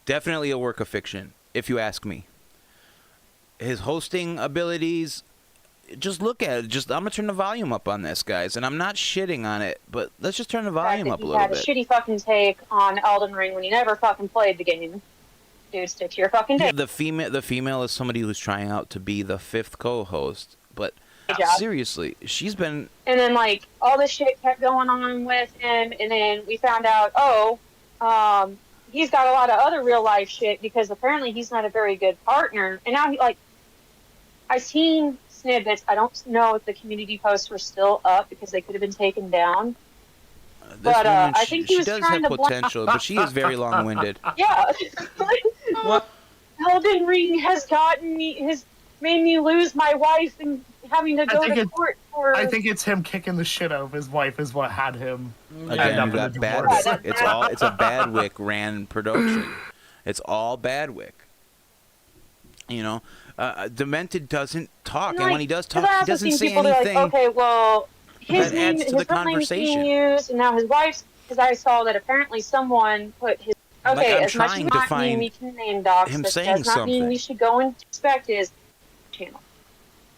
Definitely a work of fiction, if you ask me. His hosting abilities, just look at it. I'm going to turn the volume up on this, guys. And I'm not shitting on it, but let's just turn the volume up a little bit. He had a shitty fucking take on Elden Ring when he never fucking played the game. Dude, stick to your fucking take. The female is somebody who's trying out to be the 5th co-host, but seriously, she's been... And then, like, all this shit kept going on with him, and then we found out, he's got a lot of other real-life shit, because apparently he's not a very good partner. And now, I seen snippets. I don't know if the community posts were still up because they could have been taken down. But I think he was does trying have to potential, but she is very long-winded. Yeah. What? Elden Ring has made me lose my wife and having to go to court for. I think it's him kicking the shit out of his wife is what had him. Again, you got Badwick. It's a Badwick ran production. It's all Badwick. You know, Demented doesn't talk, and when he does talk, he doesn't say anything. Like, okay, well, his that name, adds to his the real name's being conversation. used, and now his wife's. Because I saw that apparently someone put his. Okay, I'm as much as trying to not mean find we can name docs, him that saying does not mean something. we should go and inspect his channel.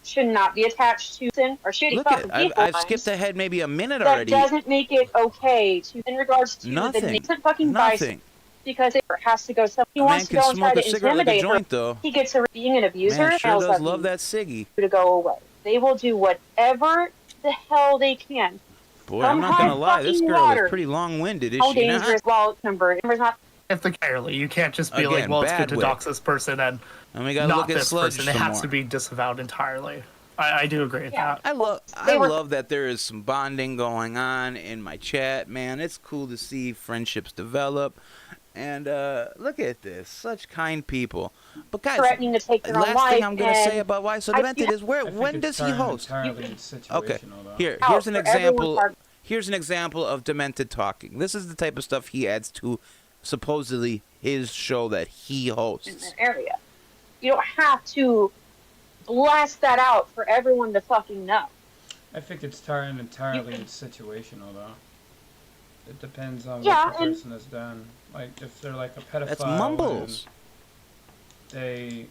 Should not be attached to sin or shitty Look fucking at, people. I've skipped ahead maybe a minute that already. doesn't make it okay to, in regards to Nothing. the nascent fucking vice, Nothing. because it has to go. So he A man wants to can go and try smoke to a cigarette like a intimidate joint, her. though. He gets her being an abuser. Man sure tells does her love that ciggy. to go away. They will do whatever the hell they can. Boy, I'm not gonna lie, this girl is pretty long-winded, is How she not? dangerous? Well, number's not. If the entirely, you can't just be Again, like, well, it's good to Badwick. dox this person and we gotta not look at this Sludge person. It some has more. to be disavowed entirely. I do agree with that. I love that there is some bonding going on in my chat, man. It's cool to see friendships develop. And look at this, such kind people. But guys, Threatening to take their own last life, thing I'm gonna and say about WhySoDemented is when does he host? Okay, here's an example. Here's an example of Demented talking. This is the type of stuff he adds to supposedly his show that he hosts. In that area, you don't have to blast that out for everyone to fucking know. I think it's entirely situational, though. It depends on Yeah, what the person has done. Like, if they're like a pedophile. That's mumbles. They.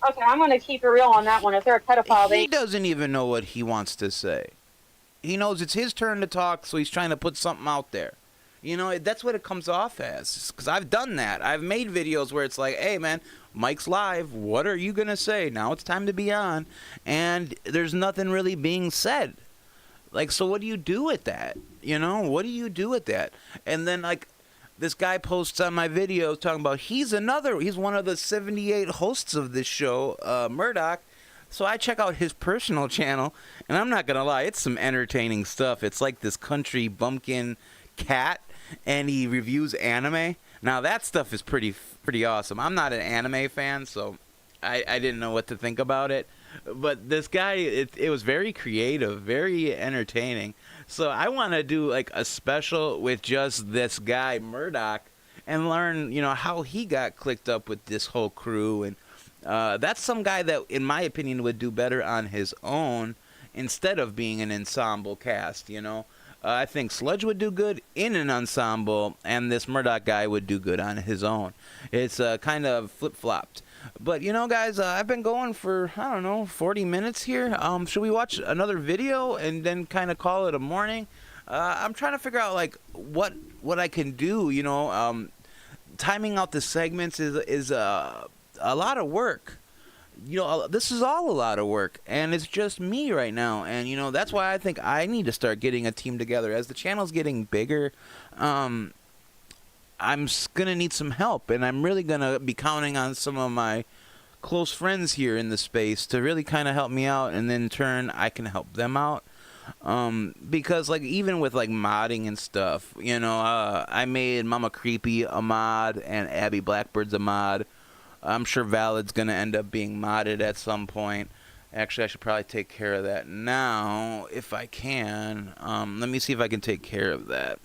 Okay, I'm gonna keep it real on that one. If they're a pedophile, He doesn't even know what he wants to say. He knows it's his turn to talk, so he's trying to put something out there. You know, that's what it comes off as. Because I've done that. I've made videos where it's like, hey, man, Mike's live. What are you going to say? Now it's time to be on. And there's nothing really being said. Like, so what do you do with that? You know, what do you do with that? And then, like, this guy posts on my video talking about he's one of the 78 hosts of this show, Murdoch. So I check out his personal channel, and I'm not going to lie, it's some entertaining stuff. It's like this country bumpkin cat, and he reviews anime. Now, that stuff is pretty awesome. I'm not an anime fan, so I didn't know what to think about it. But this guy, it was very creative, very entertaining. So I want to do like a special with just this guy, Murdoch, and learn, you know, how he got clicked up with this whole crew. And that's some guy that, in my opinion, would do better on his own instead of being an ensemble cast, you know. I think Sludge would do good in an ensemble, and this Murdoch guy would do good on his own. It's kind of flip-flopped. But, you know, guys, I've been going for, I don't know, 40 minutes here. Should we watch another video and then kind of call it a morning? I'm trying to figure out, like, what I can do, you know. Timing out the segments is a lot of work. You know, this is all a lot of work, and it's just me right now. And, you know, that's why I think I need to start getting a team together. As the channel's getting bigger, I'm going to need some help, and I'm really going to be counting on some of my close friends here in the space to really kind of help me out, and then in turn, I can help them out. Because, like, even with, like, modding and stuff, you know, I made Mama Creepy a mod, and Abby Blackbird's a mod. I'm sure Valid's going to end up being modded at some point. Actually, I should probably take care of that now, if I can. Let me see if I can take care of that.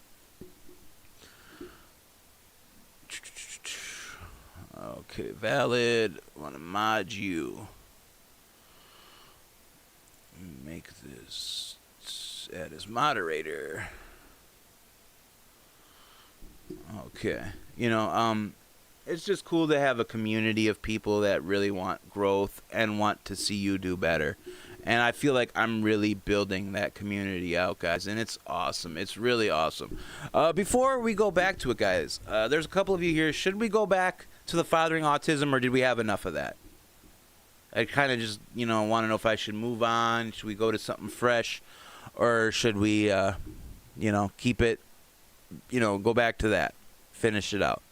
Okay, Valid. I want to mod you. Make this add as moderator. Okay. You know, it's just cool to have a community of people that really want growth and want to see you do better. And I feel like I'm really building that community out, guys, and it's awesome. It's really awesome. Before we go back to it, guys, there's a couple of you here. Should we go back to the Fathering Autism, or did we have enough of that? I kind of just, you know, want to know if I should move on. Should we go to something fresh, or should we, you know, keep it, you know, go back to that, finish it out?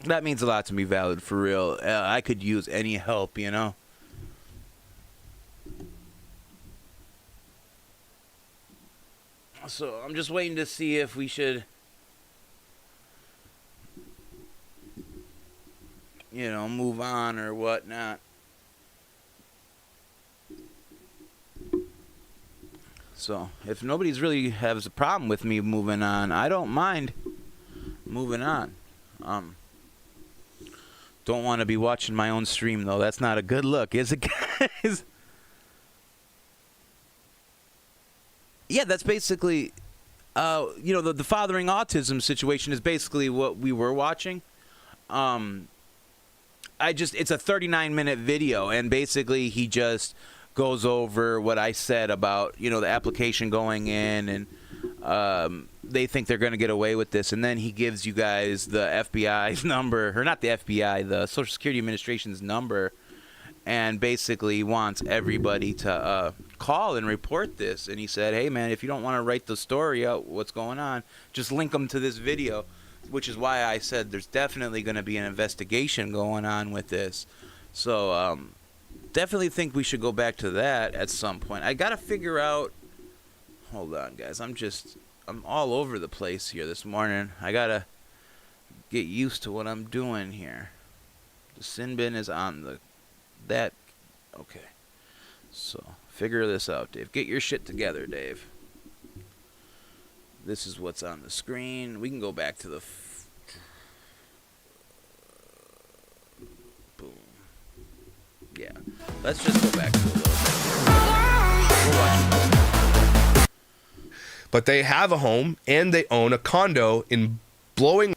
That means a lot to me, Valid, for real. I could use any help, you know. So I'm just waiting to see if we should, you know, move on or whatnot. So if nobody's really has a problem with me moving on, I don't mind moving on. Don't want to be watching my own stream, though. That's not a good look, is it, guys? Yeah, that's basically, you know, the Fathering Autism situation is basically what we were watching. It's a 39-minute video, and basically he just goes over what I said about, you know, the application going in, and they think they're going to get away with this, and then he gives you guys the FBI's number, or not the FBI, the Social Security Administration's number, and basically wants everybody to call and report this. And he said, hey, man, if you don't want to write the story out, what's going on, just link them to this video, which is why I said there's definitely going to be an investigation going on with this. So definitely think we should go back to that at some point. I got to figure out, hold on, guys, I'm all over the place here this morning. I got to get used to what I'm doing here. The sin bin is on that. Okay. So figure this out, Dave. Get your shit together, Dave. This is what's on the screen. We can go back to the boom. Yeah. Let's just go back to a little bit. But they have a home and they own a condo in blowing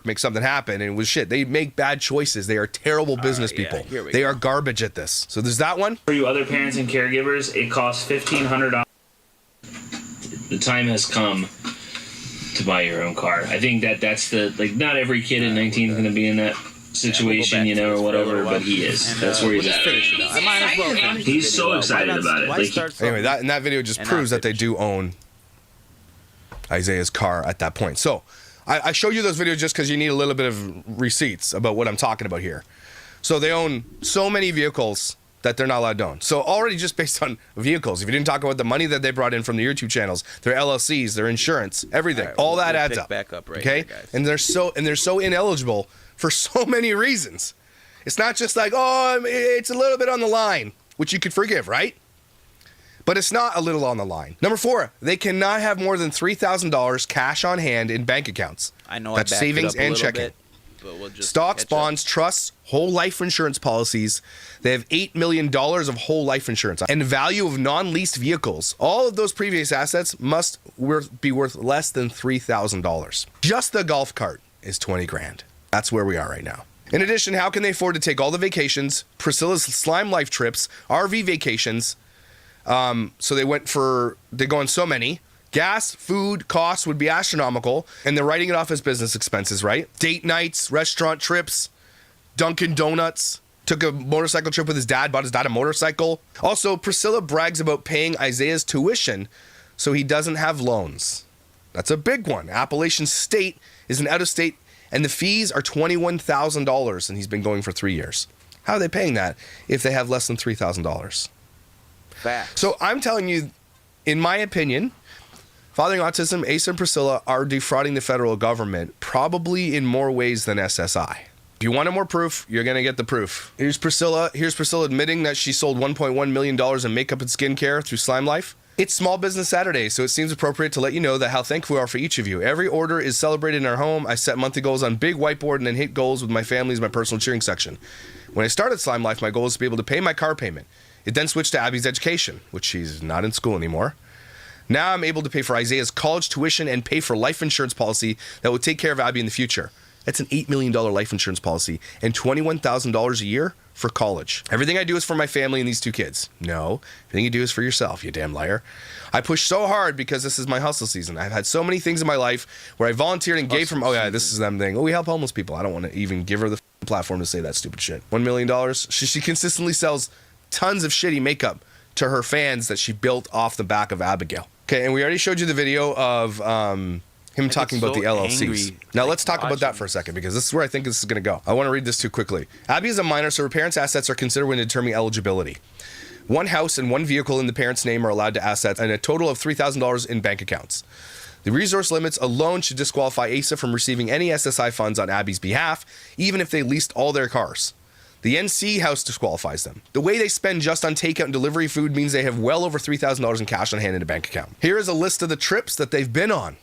make something happen, and it was shit. They make bad choices. They are terrible business people. They are garbage at this. So there's that one. For you other parents and caregivers, it costs $1,500. The time has come to buy your own car. I think that's the, like, not every kid at 19 is going to be in that situation, you know, or whatever, but he is. That's where he's at. I might as well finish He's so excited about it. Like, anyway, that video just proves that they do own Isaiah's car at that point. So I show you those videos just because you need a little bit of receipts about what I'm talking about here. So they own so many vehicles that they're not allowed to own. So already just based on vehicles, if you didn't talk about the money that they brought in from the YouTube channels, their LLCs, their insurance, everything, all that adds up. Back up right okay, here, guys. and they're so ineligible for so many reasons. It's not just like, oh, it's a little bit on the line, which you could forgive, right? But it's not a little on the line. Number 4, they cannot have more than $3,000 cash on hand in bank accounts. I know that's savings and checking. Stocks, bonds, trusts, whole life insurance policies. They have $8 million of whole life insurance. And the value of non-leased vehicles. All of those previous assets must be worth less than $3,000. Just the golf cart is 20 grand. That's where we are right now. In addition, how can they afford to take all the vacations, Priscilla's slime life trips, RV vacations? So they go on so many. Gas, food, costs would be astronomical, and they're writing it off as business expenses, right? Date nights, restaurant trips, Dunkin' Donuts, took a motorcycle trip with his dad, bought his dad a motorcycle. Also, Priscilla brags about paying Isaiah's tuition so he doesn't have loans. That's a big one. Appalachian State is an out-of-state, and the fees are $21,000, and he's been going for 3 years. How are they paying that if they have less than $3,000? Facts. So I'm telling you, in my opinion, Fathering Autism, Ace and Priscilla are defrauding the federal government, probably in more ways than SSI. If you wanted more proof, you're going to get the proof. Here's Priscilla admitting that she sold $1.1 million in makeup and skincare through Slime Life. It's Small Business Saturday, so it seems appropriate to let you know that how thankful we are for each of you. Every order is celebrated in our home. I set monthly goals on big whiteboard and then hit goals with my family as my personal cheering section. When I started Slime Life, my goal was to be able to pay my car payment. It then switched to Abby's education, which she's not in school anymore. Now I'm able to pay for Isaiah's college tuition and pay for life insurance policy that will take care of Abby in the future. That's an $8 million life insurance policy and $21,000 a year for college. Everything I do is for my family and these 2 kids. No, everything you do is for yourself, you damn liar. I push so hard because this is my hustle season. I've had so many things in my life where I volunteered and gave from, oh yeah, this is them thing. Oh, we help homeless people. I don't want to even give her the platform to say that stupid shit. $1 million. She consistently sells tons of shitty makeup to her fans that she built off the back of Abigail. Okay, and we already showed you the video of him talking about the LLCs. Now let's talk about that for a second, because this is where I think this is going to go. I want to read this too quickly. Abby is a minor, so her parents' assets are considered when determining eligibility. One house and one vehicle in the parent's name are allowed to assets, and a total of $3,000 in bank accounts. The resource limits alone should disqualify Asa from receiving any SSI funds on Abby's behalf, even if they leased all their cars. The NC house disqualifies them. The way they spend just on takeout and delivery food means they have well over $3,000 in cash on hand in a bank account. Here is a list of the trips that they've been on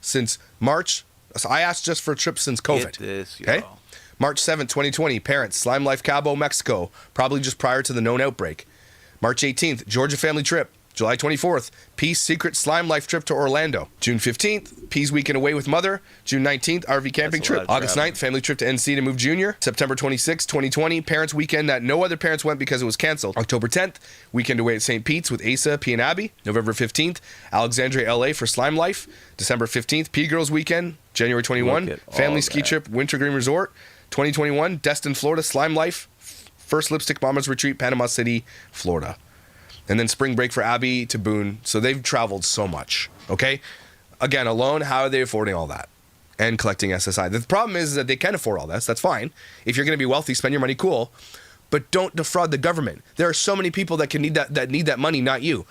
since March. So I asked just for trips since COVID. Get this, okay? March 7th, 2020, parents, Slime Life Cabo, Mexico, probably just prior to the known outbreak. March 18th, Georgia family trip. July 24th, Peace Secret Slime Life trip to Orlando. June 15th, Peace weekend away with mother. June 19th, RV camping trip. August 9th, family trip to NC to move junior. September 26th, 2020, parents weekend that no other parents went because it was canceled. October 10th, weekend away at St. Pete's with Asa, P and Abby. November 15th, Alexandria, LA for Slime Life. December 15th, P Girls weekend. January 21, family ski trip, Winter Green Resort. 2021, Destin, Florida, Slime Life. First Lipstick Mamas Retreat, Panama City, Florida. And then spring break for Abby to Boone. So they've traveled so much, okay? Again, alone, how are they affording all that? And collecting SSI. The problem is that they can afford all this. That's fine. If you're going to be wealthy, spend your money, cool. But don't defraud the government. There are so many people that need that money, not you.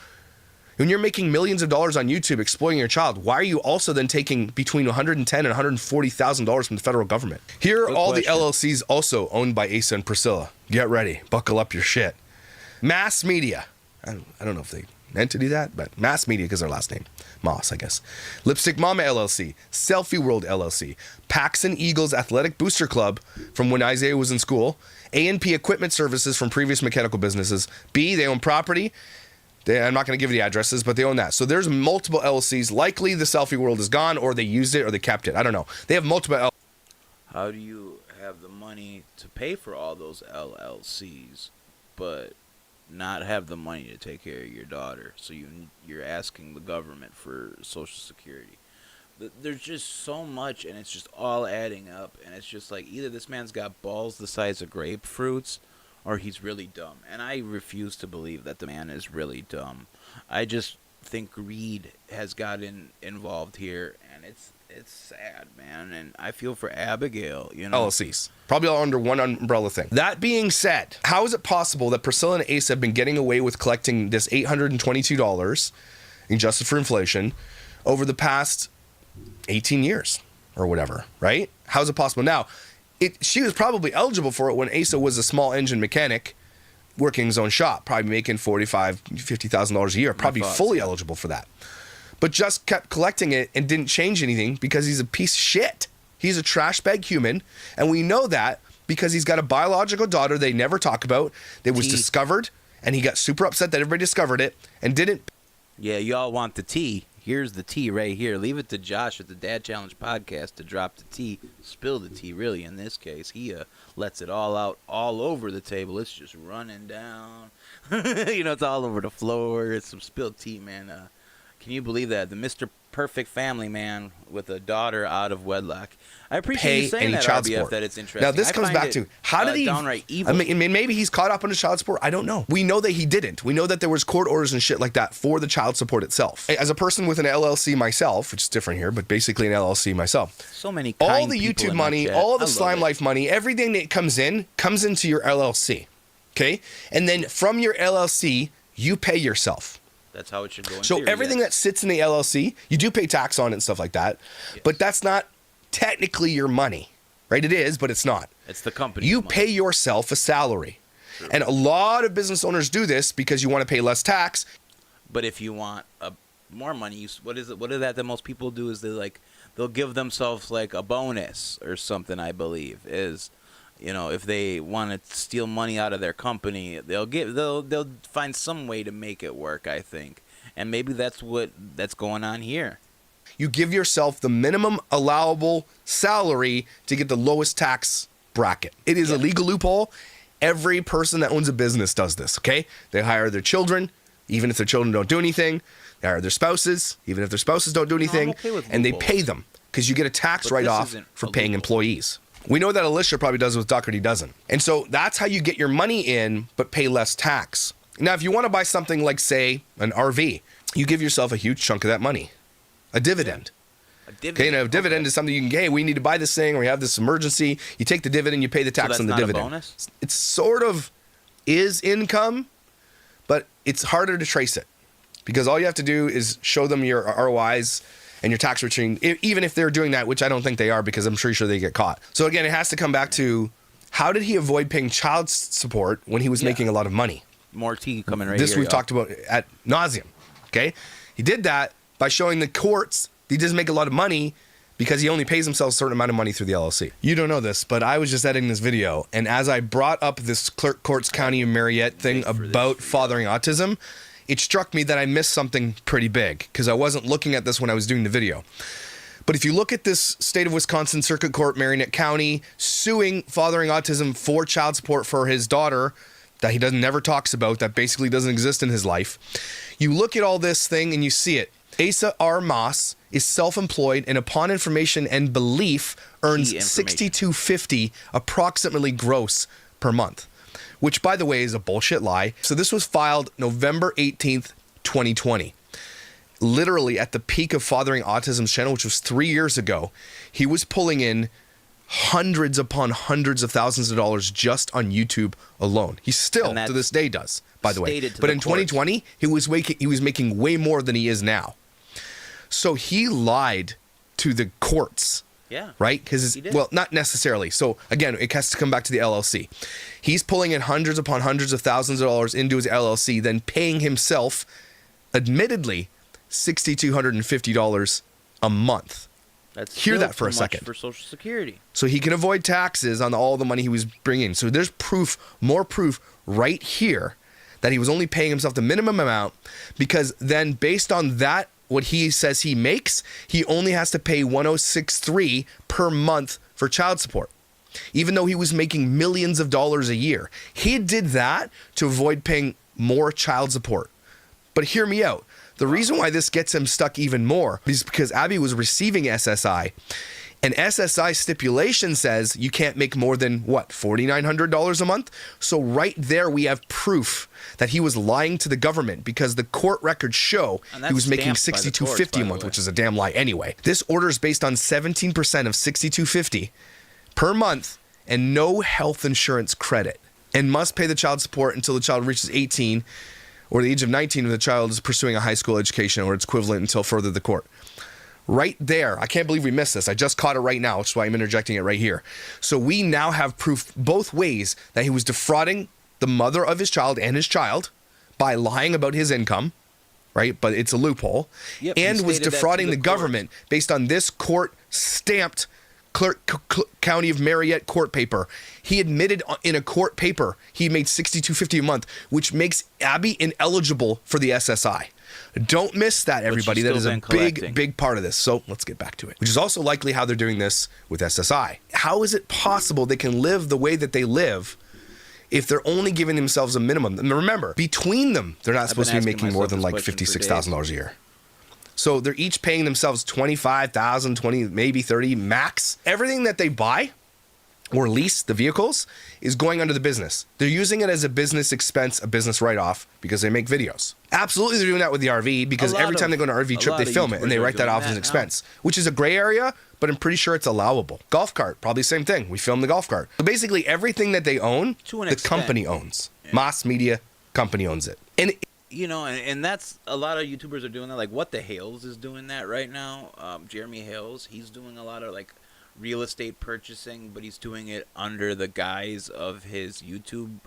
When you're making millions of dollars on YouTube exploiting your child, why are you also then taking between $110,000 and $140,000 from the federal government? Here are all the LLCs also owned by Asa and Priscilla. Get ready. Buckle up your shit. Mass Media. I don't know if they meant to do that, but Mass Media because their last name. Moss, I guess. Lipstick Mama LLC. Selfie World LLC. Paxson Eagles Athletic Booster Club from when Isaiah was in school. A&P Equipment Services from previous mechanical businesses. B, they own property. I'm not going to give you the addresses, but they own that. So there's multiple LLCs. Likely the Selfie World is gone, or they used it, or they kept it. I don't know. They have multiple LLCs. How do you have the money to pay for all those LLCs, but not have the money to take care of your daughter? So you're asking the government for Social Security. There's just so much, and it's just all adding up, and it's just like either this man's got balls the size of grapefruits, or he's really dumb. And I refuse to believe that the man is really dumb. I just think greed has gotten involved here, and it's sad, man. And I feel for Abigail, you know. LLCs. Probably all under one umbrella thing. That being said, how is it possible that Priscilla and Asa have been getting away with collecting this $822 in adjusted for inflation over the past 18 years or whatever, right? How is it possible? Now, she was probably eligible for it when Asa was a small engine mechanic working his own shop, probably making $45,000, $50,000 a year, probably fully eligible for that. But just kept collecting it and didn't change anything because he's a piece of shit. He's a trash bag human, and we know that because he's got a biological daughter they never talk about that was discovered, and he got super upset that everybody discovered it and didn't. Yeah, y'all want the tea. Here's the tea right here. Leave it to Josh at the Dad Challenge podcast to drop the tea, spill the tea, really, in this case. He lets it all out all over the table. It's just running down. You know, it's all over the floor. It's some spilled tea, man. Can you believe that? The Mr. Perfect family man with a daughter out of wedlock. I appreciate you saying that, RBF, support. That it's interesting. Now, this comes back to, how did he... downright evil. I mean, maybe he's caught up on his child support. I don't know. We know that he didn't. We know that there was court orders and shit like that for the child support itself. As a person with an LLC myself, which is different here, but basically an LLC myself. So many all the YouTube money, all the Slime Life money, everything that comes into your LLC. Okay? And then from your LLC, you pay yourself. That's how it should go. So everything that sits in the LLC, you do pay tax on it and stuff like that, but that's not technically your money, right? It is, but it's not. It's the company. You pay yourself a salary. True. And a lot of business owners do this because you want to pay less tax. But if you want more money, what is it that most people do is they'll give themselves like a bonus or something, I believe, is, you know, if they want to steal money out of their company, they'll find some way to make it work, I think. And maybe that's going on here. You give yourself the minimum allowable salary to get the lowest tax bracket. It is a legal loophole. Every person that owns a business does this, okay? They hire their children, even if their children don't do anything. They hire their spouses, even if their spouses don't do anything. And they pay them because you get a tax write-off for paying employees. We know that Alicia probably does with Doherty doesn't. And so that's how you get your money in, but pay less tax. Now, if you want to buy something like, say, an RV, you give yourself a huge chunk of that money. A dividend. Okay, now a dividend is something you can get. Hey, we need to buy this thing, or we have this emergency. You take the dividend, you pay the tax on the dividend. A bonus? It sort of is income, but it's harder to trace it because all you have to do is show them your ROIs and your tax return, even if they're doing that, which I don't think they are because I'm pretty sure they get caught. So again, it has to come back to how did he avoid paying child support when he was making a lot of money? More tea coming right this here. We've talked about at nauseum. Okay, he did that by showing the courts he doesn't make a lot of money because he only pays himself a certain amount of money through the LLC. You don't know this, but I was just editing this video, and as I brought up this Clerk Courts County of Marietta thing about fathering autism, it struck me that I missed something pretty big because I wasn't looking at this when I was doing the video. But if you look at this state of Wisconsin Circuit Court, Marietta County, suing Fathering Autism for child support for his daughter that he never talks about, that basically doesn't exist in his life, you look at all this thing and you see it. Asa R. Moss is self-employed and upon information and belief earns $62.50 approximately gross per month, which by the way is a bullshit lie. So this was filed November 18th, 2020. Literally at the peak of Fathering Autism's channel, which was 3 years ago, he was pulling in hundreds upon hundreds of thousands of dollars just on YouTube alone. He still to this day does, by the way. But in 2020, he was making way more than he is now. So he lied to the courts. Yeah. Right? Because, well, not necessarily. So again, it has to come back to the LLC. He's pulling in hundreds upon hundreds of thousands of dollars into his LLC, then paying himself, admittedly, $6,250 a month. Hear that for a second. For Social Security. So he can avoid taxes on all the money he was bringing. So there's proof, more proof right here that he was only paying himself the minimum amount, because then based on that, what he says he makes, he only has to pay $106.3 per month for child support, even though he was making millions of dollars a year. He did that to avoid paying more child support. But hear me out. The reason why this gets him stuck even more is because Abby was receiving SSI, and SSI stipulation says you can't make more than, what, $4,900 a month? So right there we have proof that he was lying to the government, because the court records show he was making $62.50 a month, which is a damn lie anyway. This order is based on 17% of $62.50 per month and no health insurance credit, and must pay the child support until the child reaches 18 or the age of 19 if the child is pursuing a high school education or its equivalent until further the court. Right there, I can't believe we missed this. I just caught it right now, which is why I'm interjecting it right here. So we now have proof both ways that he was defrauding the mother of his child and his child by lying about his income, right? But it's a loophole. Yep, and was defrauding the government based on this court-stamped County of Marietta court paper. He admitted in a court paper he made $62.50 a month, which makes Abby ineligible for the SSI. Don't miss that, everybody. That is a big part of this. So let's get back to it, which is also likely how they're doing this with SSI. How is it possible they can live the way that they live if they're only giving themselves a minimum? And remember, between them, they're not supposed to be making more than like $56,000 a year. So they're each paying themselves $25,000, 20, maybe 30 max. Everything that they buy or lease, the vehicles, is going under the business. They're using it as a business expense, a business write-off, because they make videos. Absolutely, they're doing that with the RV, because every time they go on an RV trip, they film it and they write that off as an expense, which is a gray area, but I'm pretty sure it's allowable. Golf cart, probably the same thing. We film the golf cart. So basically, everything that they own, the company owns. Moss Media Company owns it. And you know, and that's a lot of YouTubers are doing that. Like What the Hales is doing that right now. Jeremy Hales, he's doing a lot of like real estate purchasing, but he's doing it under the guise of his YouTube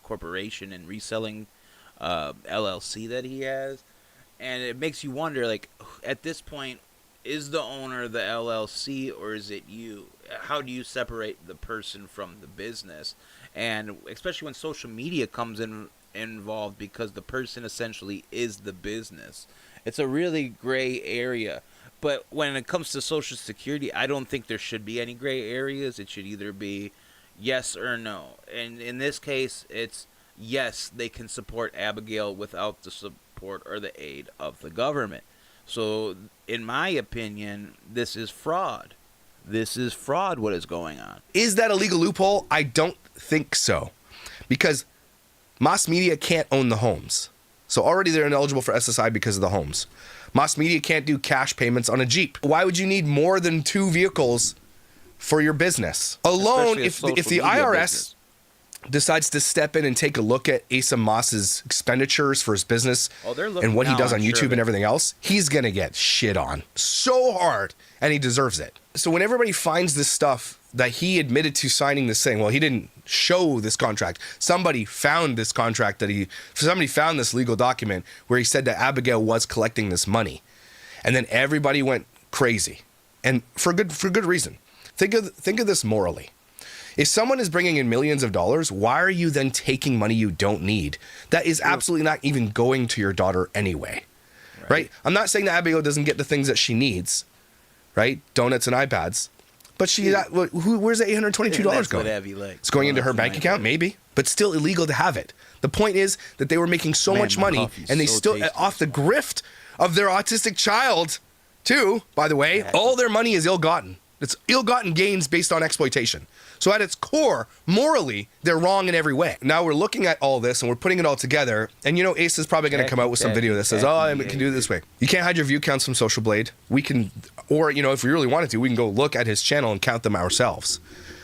corporation and reselling LLC that he has. And it makes you wonder, like, at this point, is the owner the LLC or is it you? How do you separate the person from the business? And especially when social media comes involved, because the person essentially is the business. It's a really gray area. But when it comes to Social Security, I don't think there should be any gray areas. It should either be yes or no. And in this case, it's yes, they can support Abigail without the support or the aid of the government. So, in my opinion, this is fraud. This is fraud, what is going on. Is that a legal loophole? I don't think so. Because Moss Media can't own the homes. So already they're ineligible for SSI because of the homes. Moss Media can't do cash payments on a Jeep. Why would you need more than 2 vehicles for your business? Alone, if the IRS decides to step in and take a look at Asa Moss's expenditures for his business and what he does on YouTube and everything else, he's going to get shit on so hard, and he deserves it. So when everybody finds this stuff that he admitted to signing this thing, well, he didn't show this contract. Somebody found this contract somebody found this legal document where he said that Abigail was collecting this money. And then everybody went crazy. And for good reason. Think of this morally. If someone is bringing in millions of dollars, why are you then taking money you don't need that is absolutely not even going to your daughter anyway? Right? I'm not saying that Abigail doesn't get the things that she needs, right? Donuts and iPads. But where's the $822 going? It's going into her bank account, maybe, but still illegal to have it. The point is that they were making so much money, and they still, off the grift of their autistic child, too, by the way, all their money is ill-gotten. It's ill-gotten gains based on exploitation. So at its core, morally, they're wrong in every way. Now we're looking at all this and we're putting it all together. And Ace is probably going to come out with some video that says, I can do it this way. You can't hide your view counts from Social Blade. We can, or, if we really wanted to, we can go look at his channel and count them ourselves.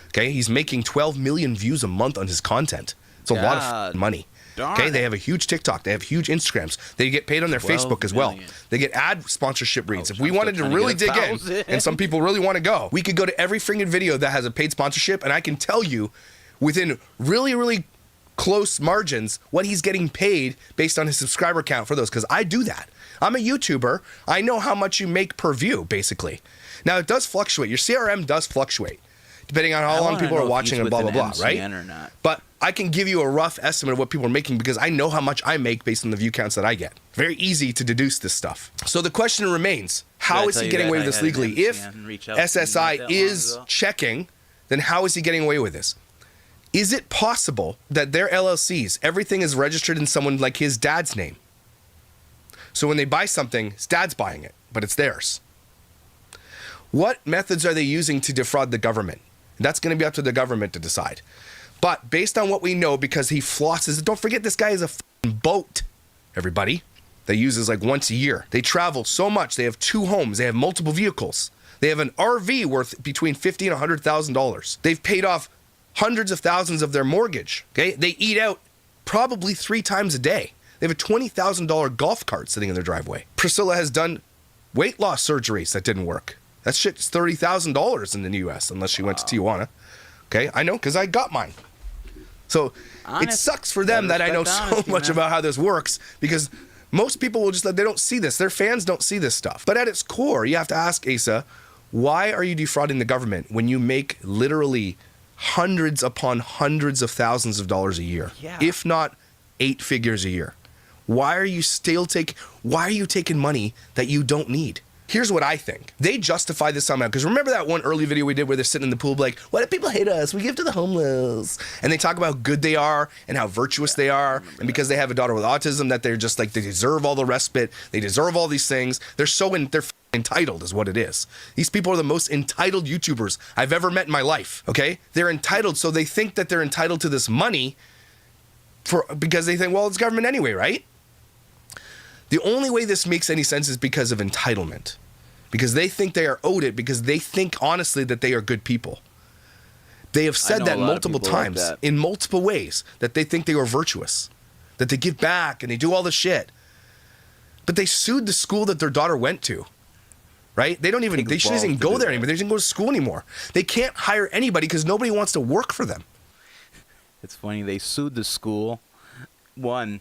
Okay, he's making 12 million views a month on his content. It's a lot of money. Okay, they have a huge TikTok. They have huge Instagrams. They get paid on their Facebook as well. They get ad sponsorship reads. If we wanted to really dig in, and some people really want to go, we could go to every freaking video that has a paid sponsorship, and I can tell you within really, really close margins what he's getting paid based on his subscriber count for those, because I do that. I'm a YouTuber. I know how much you make per view, basically. Now, it does fluctuate. Your CRM does fluctuate, depending on how long people are watching and blah, blah, blah, right? Or not. But I can give you a rough estimate of what people are making because I know how much I make based on the view counts that I get. Very easy to deduce this stuff. So the question remains, how is he getting away with this legally? If SSI is checking, then how is he getting away with this? Is it possible that their LLCs, everything is registered in someone like his dad's name? So when they buy something, his dad's buying it, but it's theirs. What methods are they using to defraud the government? That's going to be up to the government to decide. But based on what we know, because he flosses, don't forget this guy is a boat, everybody, that uses like once a year. They travel so much. They have 2 homes. They have multiple vehicles. They have an RV worth between $50,000 and $100,000. They've paid off hundreds of thousands of their mortgage. Okay, they eat out probably 3 times a day. They have a $20,000 golf cart sitting in their driveway. Priscilla has done weight loss surgeries that didn't work. That shit's $30,000 in the U.S. unless she went to Tijuana. Okay, I know because I got mine. So it sucks for them that I know so much about how this works because most people will just, they don't see this. Their fans don't see this stuff. But at its core, you have to ask Asa, why are you defrauding the government when you make literally hundreds upon hundreds of thousands of dollars a year, if not 8 figures a year? Why are you taking money that you don't need? Here's what I think. They justify this somehow. Because remember that one early video we did where they're sitting in the pool like, why do people hate us? We give to the homeless. And they talk about how good they are and how virtuous they are. And because they have a daughter with autism that they're just like, they deserve all the respite. They deserve all these things. They're entitled is what it is. These people are the most entitled YouTubers I've ever met in my life. Okay? They're entitled. So they think that they're entitled to this money because they think, well, it's government anyway, right? The only way this makes any sense is because of entitlement. Because they think they are owed it because they think honestly that they are good people. They have said that multiple times in multiple ways that they think they are virtuous, that they give back and they do all this shit. But they sued the school that their daughter went to, right? They shouldn't even go there anymore. They shouldn't go to school anymore. They can't hire anybody because nobody wants to work for them. It's funny. They sued the school, won,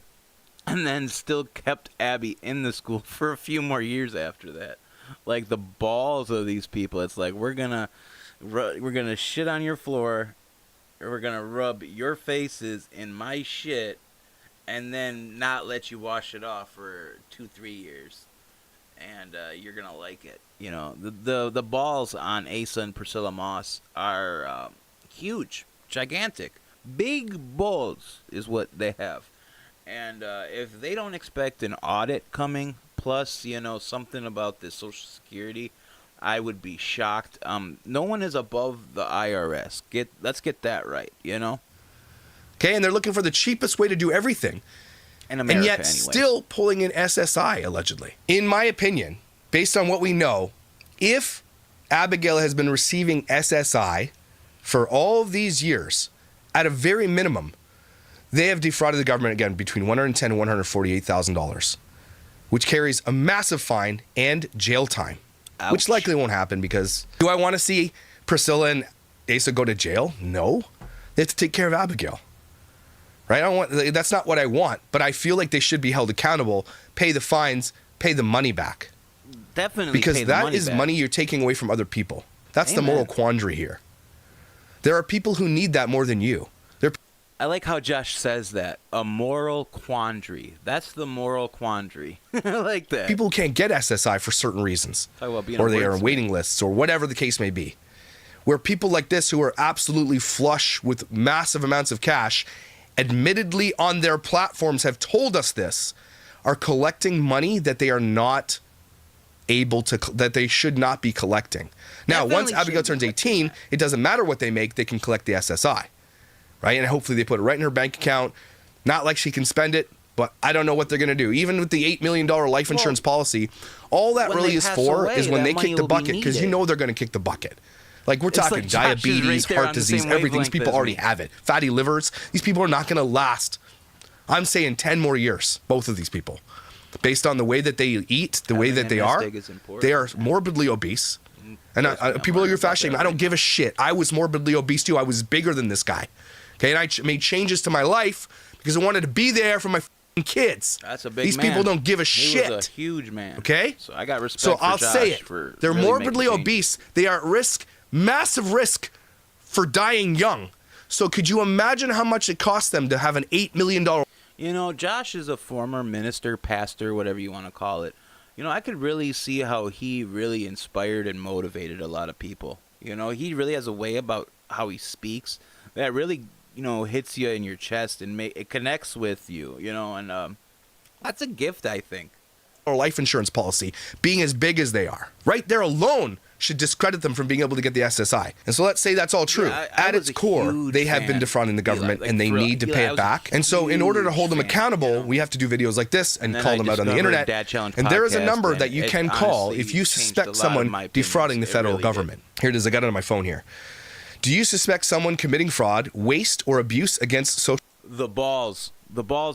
and then still kept Abby in the school for a few more years after that. Like the balls of these people. It's like we're gonna shit on your floor, or we're gonna rub your faces in my shit, and then not let you wash it off for 2-3 years, and you're gonna like it. You know, the balls on Asa and Priscilla Moss are huge, gigantic, big balls is what they have, and if they don't expect an audit coming. Plus, something about this Social Security, I would be shocked. No one is above the IRS. Let's get that right, Okay, and they're looking for the cheapest way to do everything. In America, and yet still pulling in SSI, allegedly. In my opinion, based on what we know, if Abigail has been receiving SSI for all of these years, at a very minimum, they have defrauded the government, again, between $110,000 and $148,000, which carries a massive fine and jail time. Ouch. Which likely won't happen because do I want to see Priscilla and Asa go to jail? No. They have to take care of Abigail. Right? That's not what I want, but I feel like they should be held accountable, pay the fines, pay the money back. Definitely because pay the that money is back. money you're taking away from other people. That's the moral quandary here. There are people who need that more than you. I like how Josh says that. A moral quandary. That's the moral quandary. I like that. People who can't get SSI for certain reasons. Or they are on waiting lists or whatever the case may be. Where people like this who are absolutely flush with massive amounts of cash, admittedly on their platforms have told us this, are collecting money that they are not able to, that they should not be collecting. Now, once Abigail turns 18, it doesn't matter what they make, they can collect the SSI. Right? And hopefully they put it right in her bank account. Not like she can spend it, but I don't know what they're going to do. Even with the $8 million life insurance policy, all that really is for is when they kick the bucket, because you know they're going to kick the bucket. Like, we're talking diabetes, heart disease, everything. These people already have it. Fatty livers. These people are not going to last. I'm saying 10 more years, both of these people. Based on the way that they eat, the way that they are morbidly obese. And people are your fat shaming. I don't give a shit. I was morbidly obese too. I was bigger than this guy. Okay, and I made changes to my life because I wanted to be there for my kids. That's a big man. These people don't give a shit. He was a huge man. Okay? So I got respect so for I'll Josh say it. For They're really morbidly obese. They are at risk, massive risk for dying young. So could you imagine how much it costs them to have an $8 million... You know, Josh is a former minister, pastor, whatever you want to call it. You know, I could really see how he really inspired and motivated a lot of people. You know, he really has a way about how he speaks that really, you know, hits you in your chest and it connects with you, you know, and that's a gift, I think. Or life insurance policy being as big as they are. Right there alone should discredit them from being able to get the SSI. And so let's say that's all true. Yeah, At its core, they have been defrauding the government and they need to pay it back. And so in order to hold them accountable, we have to do videos like this and call them out on the internet. And there is a number that you can call if you suspect someone defrauding the federal government. Here it is. I got it on my phone here. Do you suspect someone committing fraud, waste, or abuse against social... The balls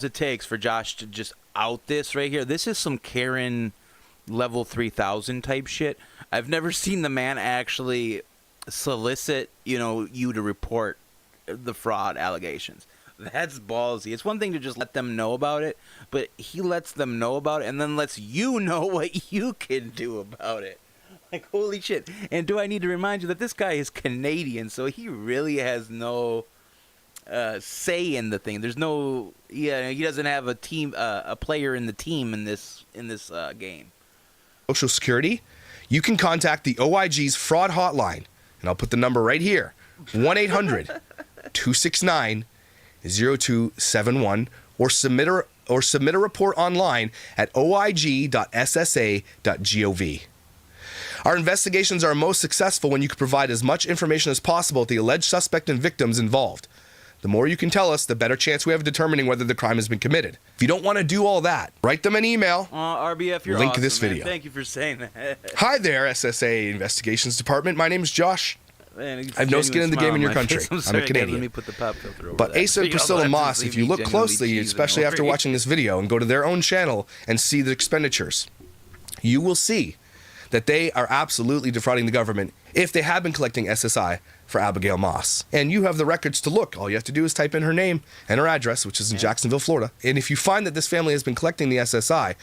it takes for Josh to just out this right here. This is some Karen level 3000 type shit. I've never seen the man actually solicit, you know, you to report the fraud allegations. That's ballsy. It's one thing to just let them know about it, but he lets them know about it and then lets you know what you can do about it. Like, holy shit. And do I need to remind you that this guy is Canadian, so he really has no say in the thing. There's no, he doesn't have a team, a player in the team in this game. Social Security, you can contact the OIG's fraud hotline, and I'll put the number right here, 1-800-269-0271, or submit a report online at oig.ssa.gov. Our investigations are most successful when you can provide as much information as possible to the alleged suspect and victims involved. The more you can tell us, the better chance we have of determining whether the crime has been committed. If you don't want to do all that, write them an email. RBF, you're link awesome, this video. Man. Thank you for saying that. Hi there, SSA Investigations Department. My name is Josh. Man, I have no skin in the game in your country. I'm a Canadian. Let me put the pop filter over but Asa and Priscilla Moss, if you look closely, especially after watching this video, and go to their own channel and see the expenditures, you will see that they are absolutely defrauding the government if they have been collecting SSI for Abigail Moss. And you have the records to look. All you have to do is type in her name and her address, which is in Jacksonville, Florida. And if you find that this family has been collecting the SSI,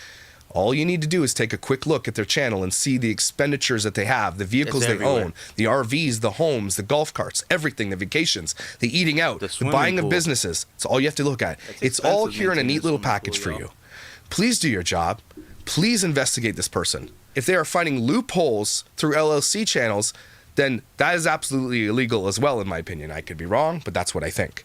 all you need to do is take a quick look at their channel and see the expenditures that they have, the vehicles they own, the RVs, the homes, the golf carts, everything, the vacations, the eating out, the buying of businesses. It's all you have to look at. It's all here in a neat little package for you. Please do your job. Please investigate this person. If they are finding loopholes through LLC channels, then that is absolutely illegal as well, in my opinion. I could be wrong, but that's what I think.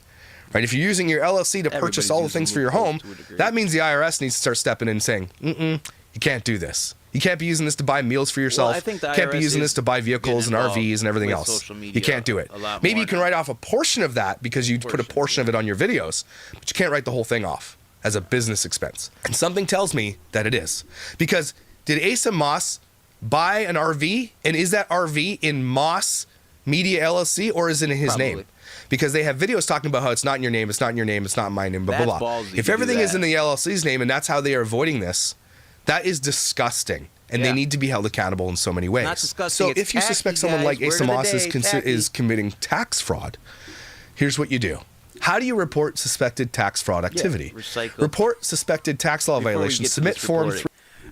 Right? If you're using your LLC to purchase all the things for your home, that means the IRS needs to start stepping in and saying, you can't do this. You can't be using this to buy meals for yourself. I think the you can't be IRS using this to buy vehicles and RVs and everything else. You can't do it. Maybe you can write off a portion of that because you put a portion of it on your videos, but you can't write the whole thing off as a business expense. And something tells me that it is. Because did Asa Moss buy an RV, and is that RV in Moss Media LLC, or is it in his name? because they have videos talking about how it's not in your name, it's not in your name, it's not in my name, blah, blah, blah. If everything is in the LLC's name and that's how they are avoiding this, that is disgusting. And they need to be held accountable in so many ways. Not disgusting. So if you suspect someone like Asa Moss is committing tax fraud, here's what you do. How do you report suspected tax fraud activity? Report suspected tax law violations. Submit form 3.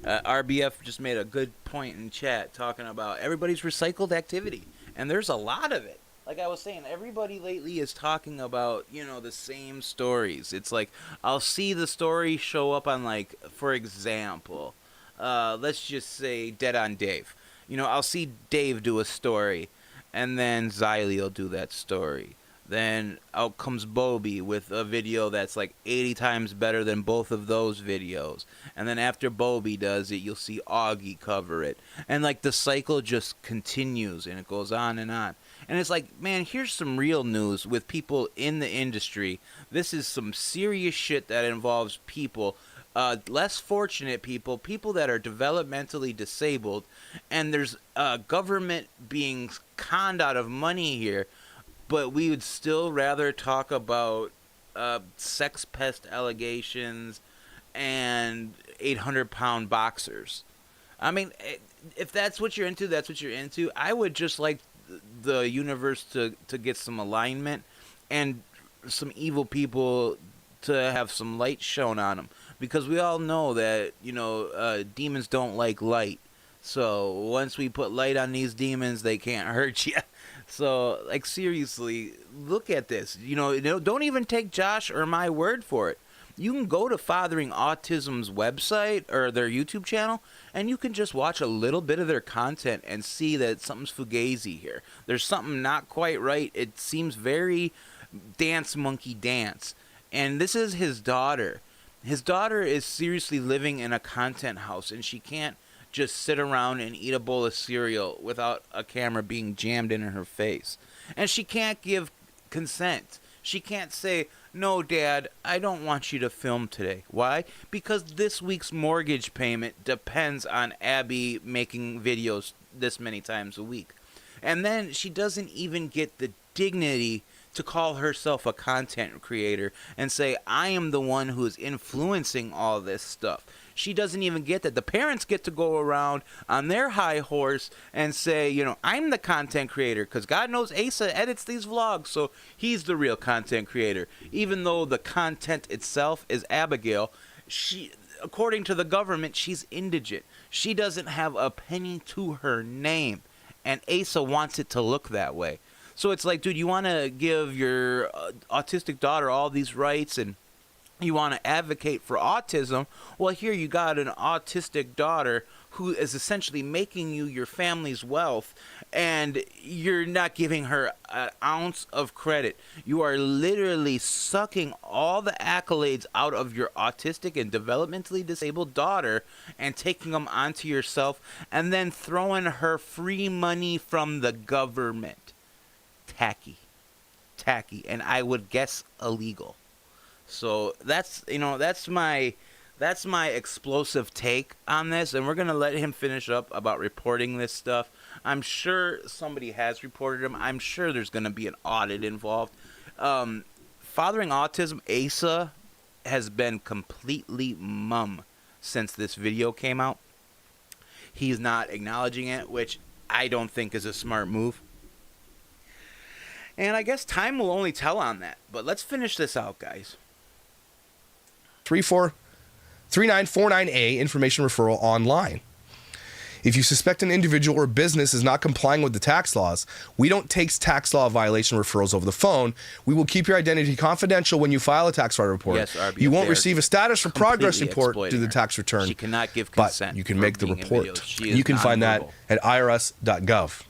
RBF just made a good point in chat talking about everybody's recycled activity. And there's a lot of it. Like I was saying, everybody lately is talking about, the same stories. It's like, I'll see the story show up on, like, for example, let's just say Dead on Dave. I'll see Dave do a story, and then Xylee will do that story. Then out comes Bobby with a video that's like 80 times better than both of those videos. And then after Bobby does it, you'll see Augie cover it. And like the cycle just continues and it goes on and on. And it's like, man, here's some real news with people in the industry. This is some serious shit that involves people, less fortunate people, people that are developmentally disabled. And there's government being conned out of money here. But we would still rather talk about sex pest allegations and 800-pound boxers. I mean, if that's what you're into, that's what you're into. I would just like the universe to get some alignment and some evil people to have some light shown on them. Because we all know that, demons don't like light. So once we put light on these demons, they can't hurt you. So, like, seriously, look at this. Don't even take Josh or my word for it. You can go to Fathering Autism's website or their YouTube channel, and you can just watch a little bit of their content and see that something's fugazi here. There's something not quite right. It seems very dance monkey dance. And this is his daughter. His daughter is seriously living in a content house, and she can't just sit around and eat a bowl of cereal without a camera being jammed in her face. And she can't give consent. She can't say, no, Dad, I don't want you to film today. Why? Because this week's mortgage payment depends on Abby making videos this many times a week. And then she doesn't even get the dignity to call herself a content creator and say, I am the one who is influencing all this stuff. She doesn't even get that. The parents get to go around on their high horse and say, I'm the content creator, because God knows Asa edits these vlogs, so he's the real content creator. Even though the content itself is Abigail, she, according to the government, she's indigent. She doesn't have a penny to her name, and Asa wants it to look that way. So it's like, dude, you want to give your autistic daughter all these rights and you want to advocate for autism. Well, here you got an autistic daughter who is essentially making you your family's wealth, and you're not giving her an ounce of credit. You are literally sucking all the accolades out of your autistic and developmentally disabled daughter and taking them onto yourself, and then throwing her free money from the government. Tacky, and I would guess illegal. So that's my explosive take on this, and we're gonna let him finish up about reporting this stuff. I'm sure somebody has reported him. I'm sure there's gonna be an audit involved. Fathering Autism, Asa has been completely mum since this video came out. He's not acknowledging it, which I don't think is a smart move. And I guess time will only tell on that. But let's finish this out, guys. 343949A, information referral online. If you suspect an individual or business is not complying with the tax laws, we don't take tax law violation referrals over the phone. We will keep your identity confidential when you file a tax fraud report. Yes, RBF, you won't receive a status for progress report to the tax return. She cannot give consent. But you can make the report. You can find that at irs.gov.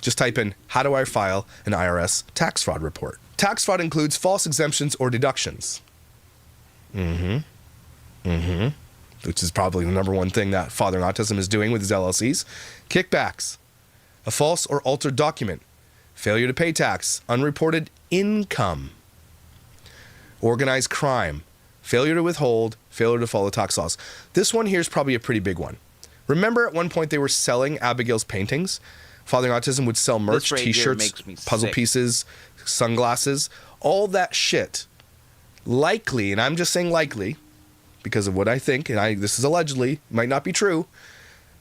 Just type in, how do I file an IRS tax fraud report? Tax fraud includes false exemptions or deductions. Which is probably the number one thing that Fathering Autism is doing with his LLCs. Kickbacks, a false or altered document, failure to pay tax, unreported income, organized crime, failure to withhold, failure to follow tax laws. This one here is probably a pretty big one. Remember at one point they were selling Abigail's paintings? Fathering Autism would sell merch, t-shirts, puzzle pieces, sunglasses, all that shit. Likely, and I'm just saying likely, because of what I think, and this is allegedly, might not be true,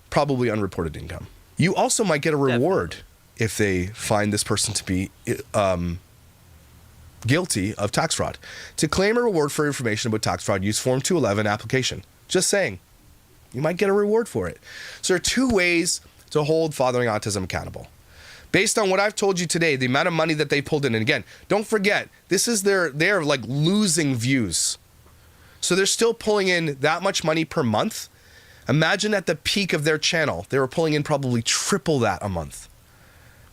probably unreported income. You also might get a reward if they find this person to be guilty of tax fraud. To claim a reward for information about tax fraud, use Form 211 application. Just saying. You might get a reward for it. So there are two ways to hold Fathering Autism accountable. Based on what I've told you today, the amount of money that they pulled in, and again, don't forget, this is they're like losing views. So they're still pulling in that much money per month. Imagine at the peak of their channel, they were pulling in probably triple that a month.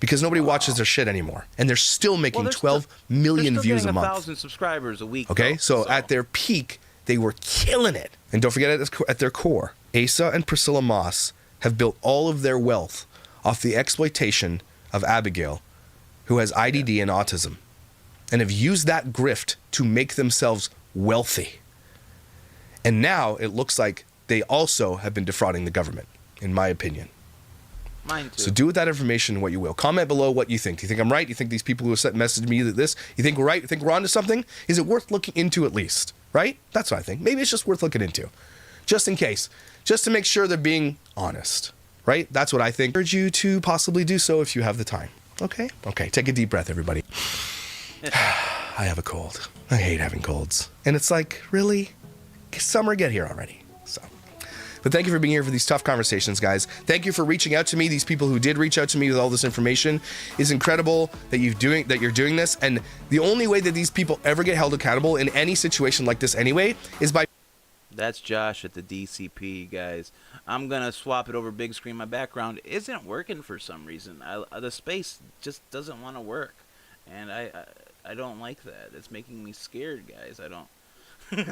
Because nobody watches their shit anymore. And they're still making 12 million views a month. 1,000 subscribers a week. Okay, so at their peak, they were killing it. And don't forget, at their core, Asa and Priscilla Moss have built all of their wealth off the exploitation of Abigail, who has IDD and autism, and have used that grift to make themselves wealthy. And now it looks like they also have been defrauding the government, in my opinion. Mine too. So do with that information what you will. Comment below what you think. Do you think I'm right? Do you think these people who have sent messaged me this, you think we're right? You think we're onto something? Is it worth looking into at least? Right? That's what I think. Maybe it's just worth looking into. Just in case. Just to make sure they're being honest. Right? That's what I think. I urge you to possibly do so if you have the time. Okay? Okay, take a deep breath, everybody. I have a cold. I hate having colds. And it's like, really? Summer, get here already. So, but thank you for being here for these tough conversations, guys. Thank you for reaching out to me. These people who did reach out to me with all this information is incredible that you're doing this. And the only way that these people ever get held accountable in any situation like this anyway is by... That's Josh at the DCP, guys. I'm going to swap it over big screen. My background isn't working for some reason. The space just doesn't want to work. And I don't like that. It's making me scared, guys.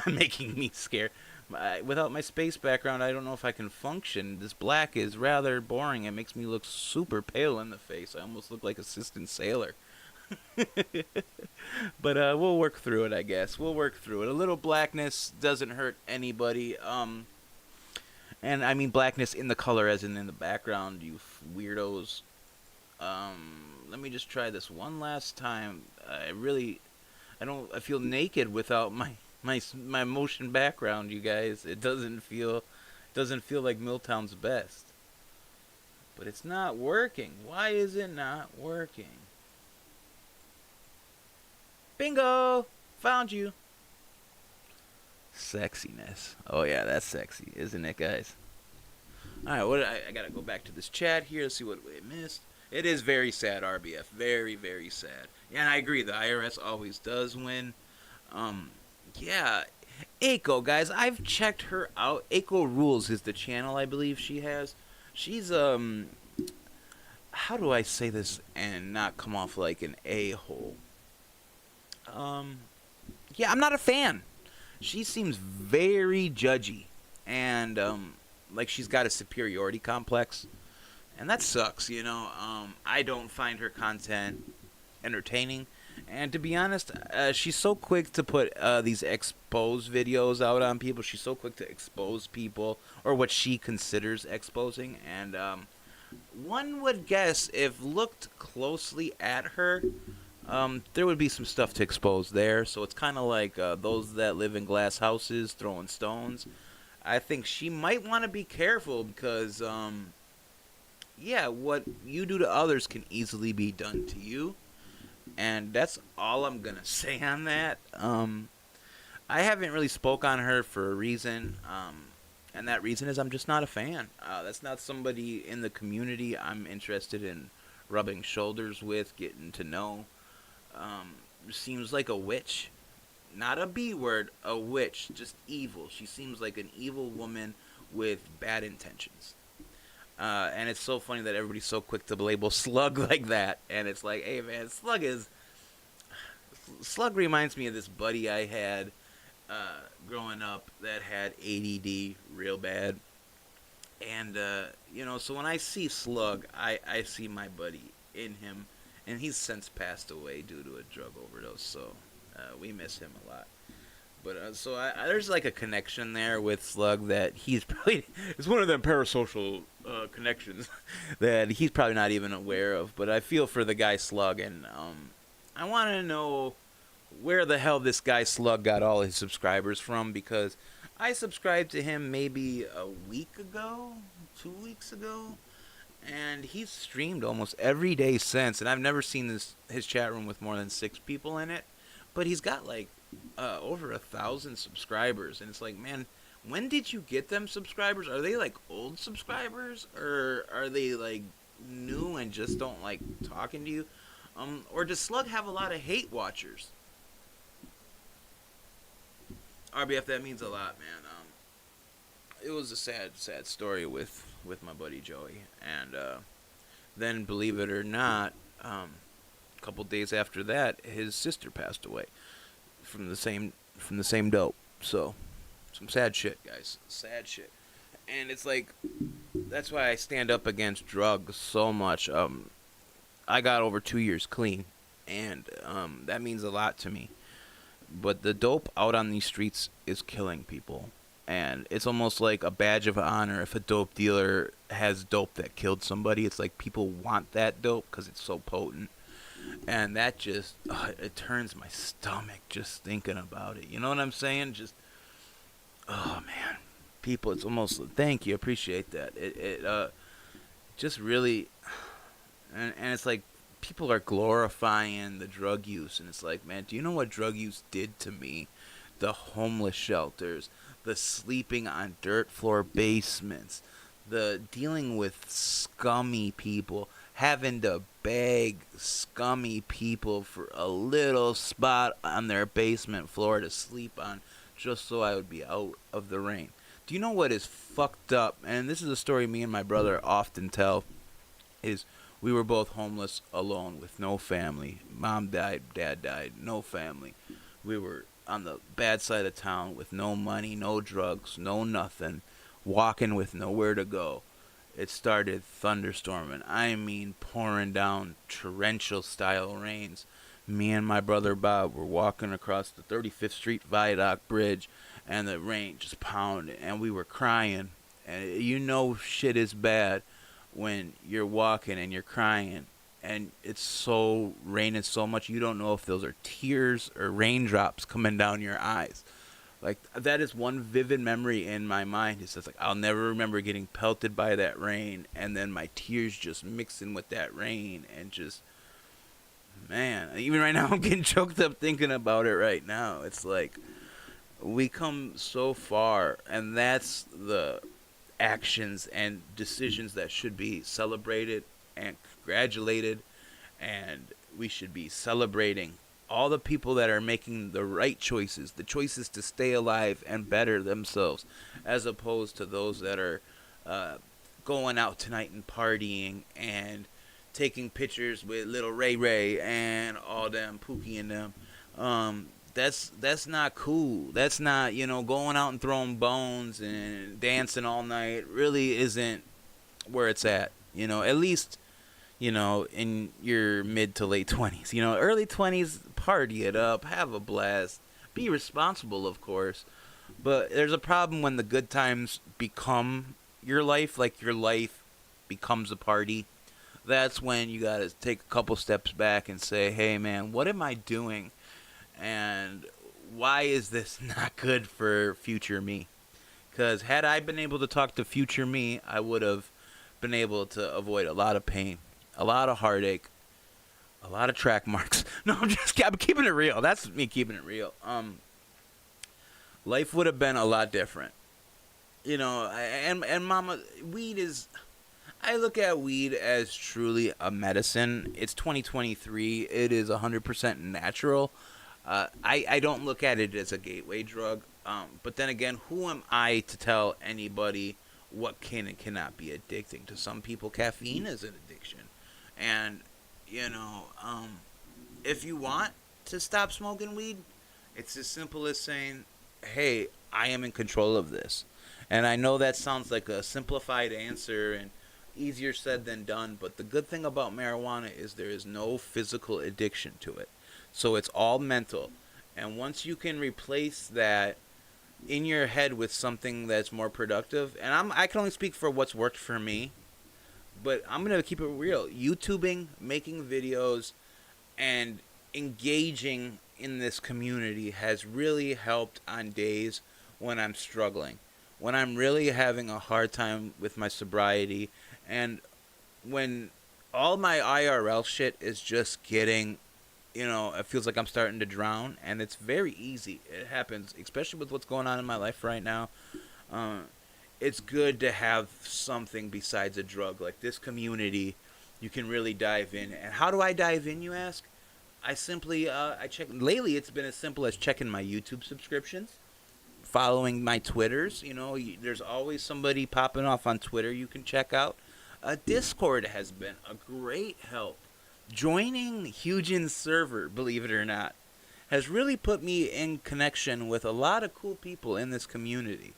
Making me scared. Without my space background, I don't know if I can function. This black is rather boring. It makes me look super pale in the face. I almost look like Assistant Sailor. But we'll work through it, I guess. We'll work through it. A little blackness doesn't hurt anybody. And I mean blackness in the color as in the background, you weirdos. Let me just try this one last time. I feel naked without my motion background, you guys. It doesn't feel like Milltown's best. But it's not working. Why is it not working? Bingo! Found you. Sexiness. Oh yeah, that's sexy, isn't it, guys? Alright, I gotta go back to this chat here to see what we missed. It is very sad, RBF. Very, very sad. Yeah, and I agree, the IRS always does win. Yeah. Aiko, guys, I've checked her out. Aiko Rules is the channel I believe she has. She's, how do I say this and not come off like an a-hole? Yeah, I'm not a fan. She seems very judgy and, like she's got a superiority complex. And that sucks, you know. I don't find her content entertaining. And to be honest, she's so quick to put these expose videos out on people. She's so quick to expose people, or what she considers exposing. And one would guess, if looked closely at her, there would be some stuff to expose there. So it's kind of like those that live in glass houses throwing stones. I think she might want to be careful because, yeah, what you do to others can easily be done to you. And that's all I'm going to say on that. I haven't really spoke on her for a reason. And that reason is I'm just not a fan. That's not somebody in the community I'm interested in rubbing shoulders with, getting to know. Seems like a witch. Not a B word, a witch. Just evil. She seems like an evil woman with bad intentions. And it's so funny that everybody's so quick to label Slug like that. And it's like, hey man, Slug reminds me of this buddy I had growing up that had ADD real bad. And, you know, so when I see Slug, I see my buddy in him. And he's since passed away due to a drug overdose, so we miss him a lot. But so there's like a connection there with Slug that he's probably it's one of them parasocial connections that he's probably not even aware of. But I feel for the guy Slug, and I want to know where the hell this guy Slug got all his subscribers from, because I subscribed to him maybe a week ago, 2 weeks ago, and he's streamed almost every day since, and I've never seen his chat room with more than 6 people in it, but he's got like over 1,000 subscribers, and it's like, man, when did you get them subscribers? Are they like old subscribers, or are they like new and just don't like talking to you? Or does Slug have a lot of hate watchers? RBF, that means a lot, man. It was a sad story with my buddy Joey, and then, believe it or not, a couple days after that, his sister passed away from the same dope. So, some sad shit, guys. Sad shit. And it's like, that's why I stand up against drugs so much. I got over 2 years clean, and that means a lot to me. But the dope out on these streets is killing people. And it's almost like a badge of honor if a dope dealer has dope that killed somebody. It's like people want that dope because it's so potent. And that just, it turns my stomach just thinking about it. You know what I'm saying? Just, oh man. People, it's almost, thank you, appreciate that. It just really, and it's like, people are glorifying the drug use, and it's like, man, do you know what drug use did to me? The homeless shelters, the sleeping on dirt floor basements, the dealing with scummy people, having to beg scummy people for a little spot on their basement floor to sleep on just so I would be out of the rain. Do you know what is fucked up? And this is a story me and my brother often tell, is we were both homeless, alone, with no family. Mom died, dad died, no family. We were on the bad side of town with no money, no drugs, no nothing, walking with nowhere to go. It started thunderstorming. I mean, pouring down torrential-style rains. Me and my brother Bob were walking across the 35th Street Viaduct Bridge, and the rain just pounded, and we were crying. And you know shit is bad when you're walking and you're crying and it's so raining so much you don't know if those are tears or raindrops coming down your eyes. Like, that is one vivid memory in my mind. It's just like, I'll never remember getting pelted by that rain and then my tears just mixing with that rain, and just, man, even right now I'm getting choked up thinking about it right now. It's like, we come so far, and that's the actions and decisions that should be celebrated and congratulated, and we should be celebrating all the people that are making the right choices, the choices to stay alive and better themselves, as opposed to those that are going out tonight and partying and taking pictures with little Ray Ray and all them, Pookie and them. That's not cool. That's not, going out and throwing bones and dancing all night really isn't where it's at. At least, in your mid to late 20s. Early 20s, party it up, have a blast, be responsible, of course. But there's a problem when the good times become your life, like your life becomes a party. That's when you got to take a couple steps back and say, hey, man, what am I doing? And why is this not good for future me? Because had I been able to talk to future me, I would have been able to avoid a lot of pain, a lot of heartache, a lot of track marks. No, I'm keeping it real. That's me keeping it real. Life would have been a lot different. And mama, weed is... I look at weed as truly a medicine. It's 2023. It is 100% natural. I don't look at it as a gateway drug. But then again, who am I to tell anybody what can and cannot be addicting? To some people, caffeine is an addiction. And, if you want to stop smoking weed, it's as simple as saying, hey, I am in control of this. And I know that sounds like a simplified answer and easier said than done, but the good thing about marijuana is there is no physical addiction to it. So it's all mental. And once you can replace that in your head with something that's more productive, and I can only speak for what's worked for me, but I'm gonna keep it real. YouTubing, making videos, and engaging in this community has really helped on days when I'm struggling, when I'm really having a hard time with my sobriety, and when all my IRL shit is just getting, it feels like I'm starting to drown, and it's very easy. It happens, especially with what's going on in my life right now. It's good to have something besides a drug like this community. You can really dive in. And how do I dive in, you ask? I simply, I check. Lately, it's been as simple as checking my YouTube subscriptions, following my Twitters. There's always somebody popping off on Twitter you can check out. Discord has been a great help. Joining Hugin's server, believe it or not, has really put me in connection with a lot of cool people in this community.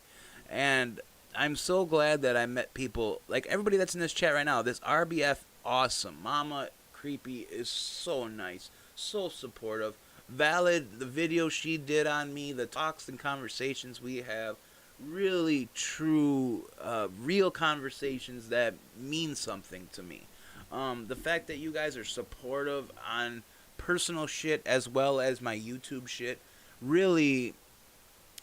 And I'm so glad that I met people like everybody that's in this chat right now. This RBF, awesome. Mama Creepy is so nice, so supportive. Valid, the video she did on me, the talks and conversations we have, really true, real conversations that mean something to me. The fact that you guys are supportive on personal shit as well as my YouTube shit really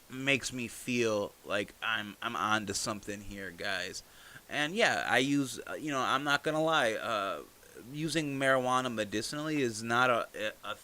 makes me feel like I'm on to something here, guys. And yeah, I use, I'm not gonna lie, using marijuana medicinally is not a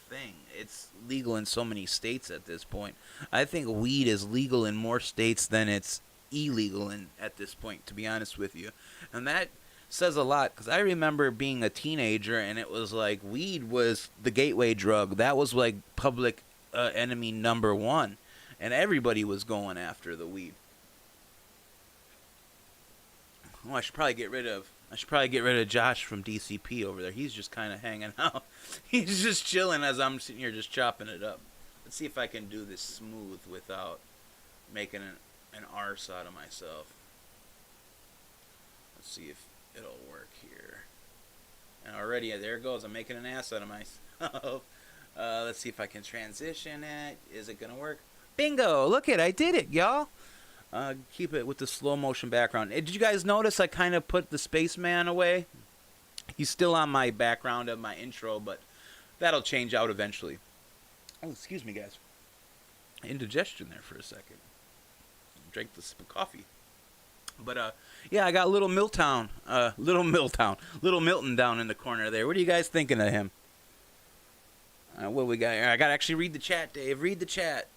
thing. It's legal in so many states at this point. I think weed is legal in more states than it's illegal at this point, to be honest with you. And that says a lot, because I remember being a teenager and it was like weed was the gateway drug. That was like public enemy number one, and everybody was going after the weed. Oh, I should probably get rid of Josh from DCP over there. He's just kind of hanging out. He's just chilling as I'm sitting here just chopping it up. Let's see if I can do this smooth without making an arse out of myself. Let's see if it'll work here. And already, there it goes. I'm making an ass out of myself. Let's see if I can transition it. Is it going to work? Bingo! Look it, I did it, y'all. Keep it with the slow motion background. Did you guys notice I kind of put the spaceman away? He's still on my background of my intro, but that'll change out eventually. Oh, excuse me, guys. Indigestion there for a second. Drank the sip of coffee. But, yeah, I got Little Milton down in the corner there. What are you guys thinking of him? What we got here? I got to actually read the chat, Dave. Read the chat.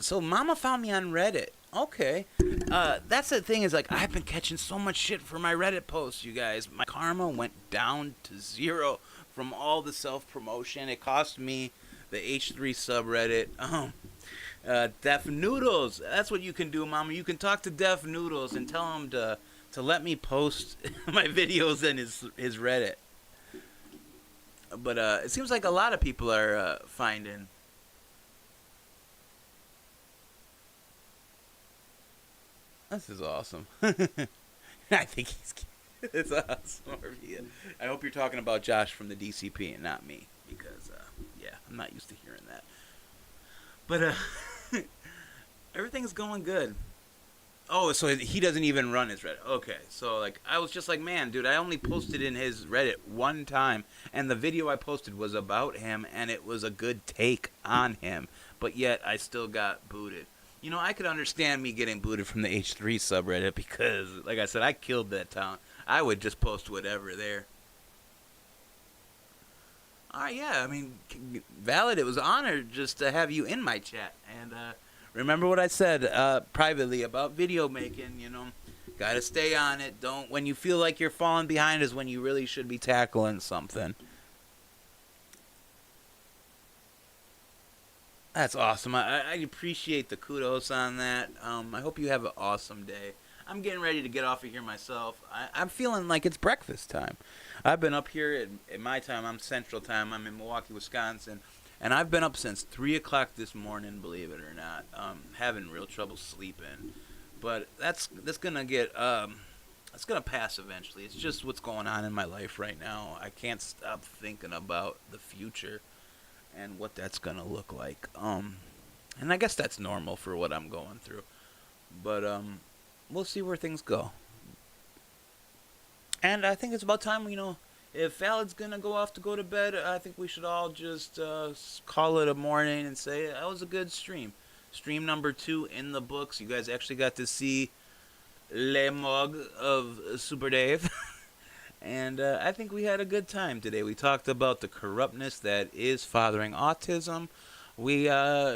So Mama found me on Reddit. Okay. That's the thing is, like, I've been catching so much shit for my Reddit posts, you guys. My karma went down to 0 from all the self-promotion. It cost me the H3 subreddit. Deaf Noodles. That's what you can do, Mama. You can talk to Deaf Noodles and tell him to let me post my videos in his Reddit. But it seems like a lot of people are finding... This is awesome. I think he's cute. It's awesome. I hope you're talking about Josh from the DCP and not me, because, yeah, I'm not used to hearing that. But, everything's going good. Oh, so he doesn't even run his Reddit. Okay, so, like, I was just like, man, dude, I only posted in his Reddit one time, and the video I posted was about him, and it was a good take on him, but yet I still got booted. I could understand me getting booted from the H3 subreddit because, like I said, I killed that town. I would just post whatever there. Yeah, I mean, Valid, it was an honor just to have you in my chat. And remember what I said privately about video making, gotta stay on it. When you feel like you're falling behind is when you really should be tackling something. That's awesome. I appreciate the kudos on that. I hope you have an awesome day. I'm getting ready to get off of here myself. I'm feeling like it's breakfast time. I've been up here at my time. I'm Central Time. I'm in Milwaukee, Wisconsin. And I've been up since 3 o'clock this morning, believe it or not. Having real trouble sleeping. But that's going to get... it's going to pass eventually. It's just what's going on in my life right now. I can't stop thinking about the future and what that's gonna look like. And I guess that's normal for what I'm going through. But we'll see where things go. And I think it's about time, if Valid's gonna go to bed, I think we should all just call it a morning and say that was a good stream. Stream number 2 in the books. You guys actually got to see Le Mog of Supa Dave. And I think we had a good time today. We talked about the corruptness that is fathering autism. We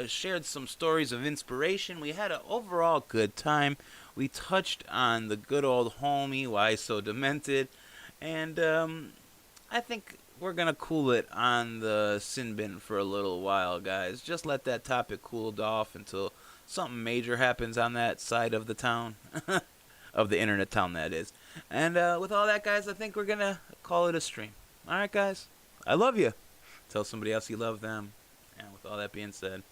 shared some stories of inspiration. We had an overall good time. We touched on the good old homie, WhySoDemented. And I think we're going to cool it on the sin bin for a little while, guys. Just let that topic cool off until something major happens on that side of the town. Of the internet town, that is. And with all that, guys, I think we're going to call it a stream. All right, guys. I love you. Tell somebody else you love them. And with all that being said...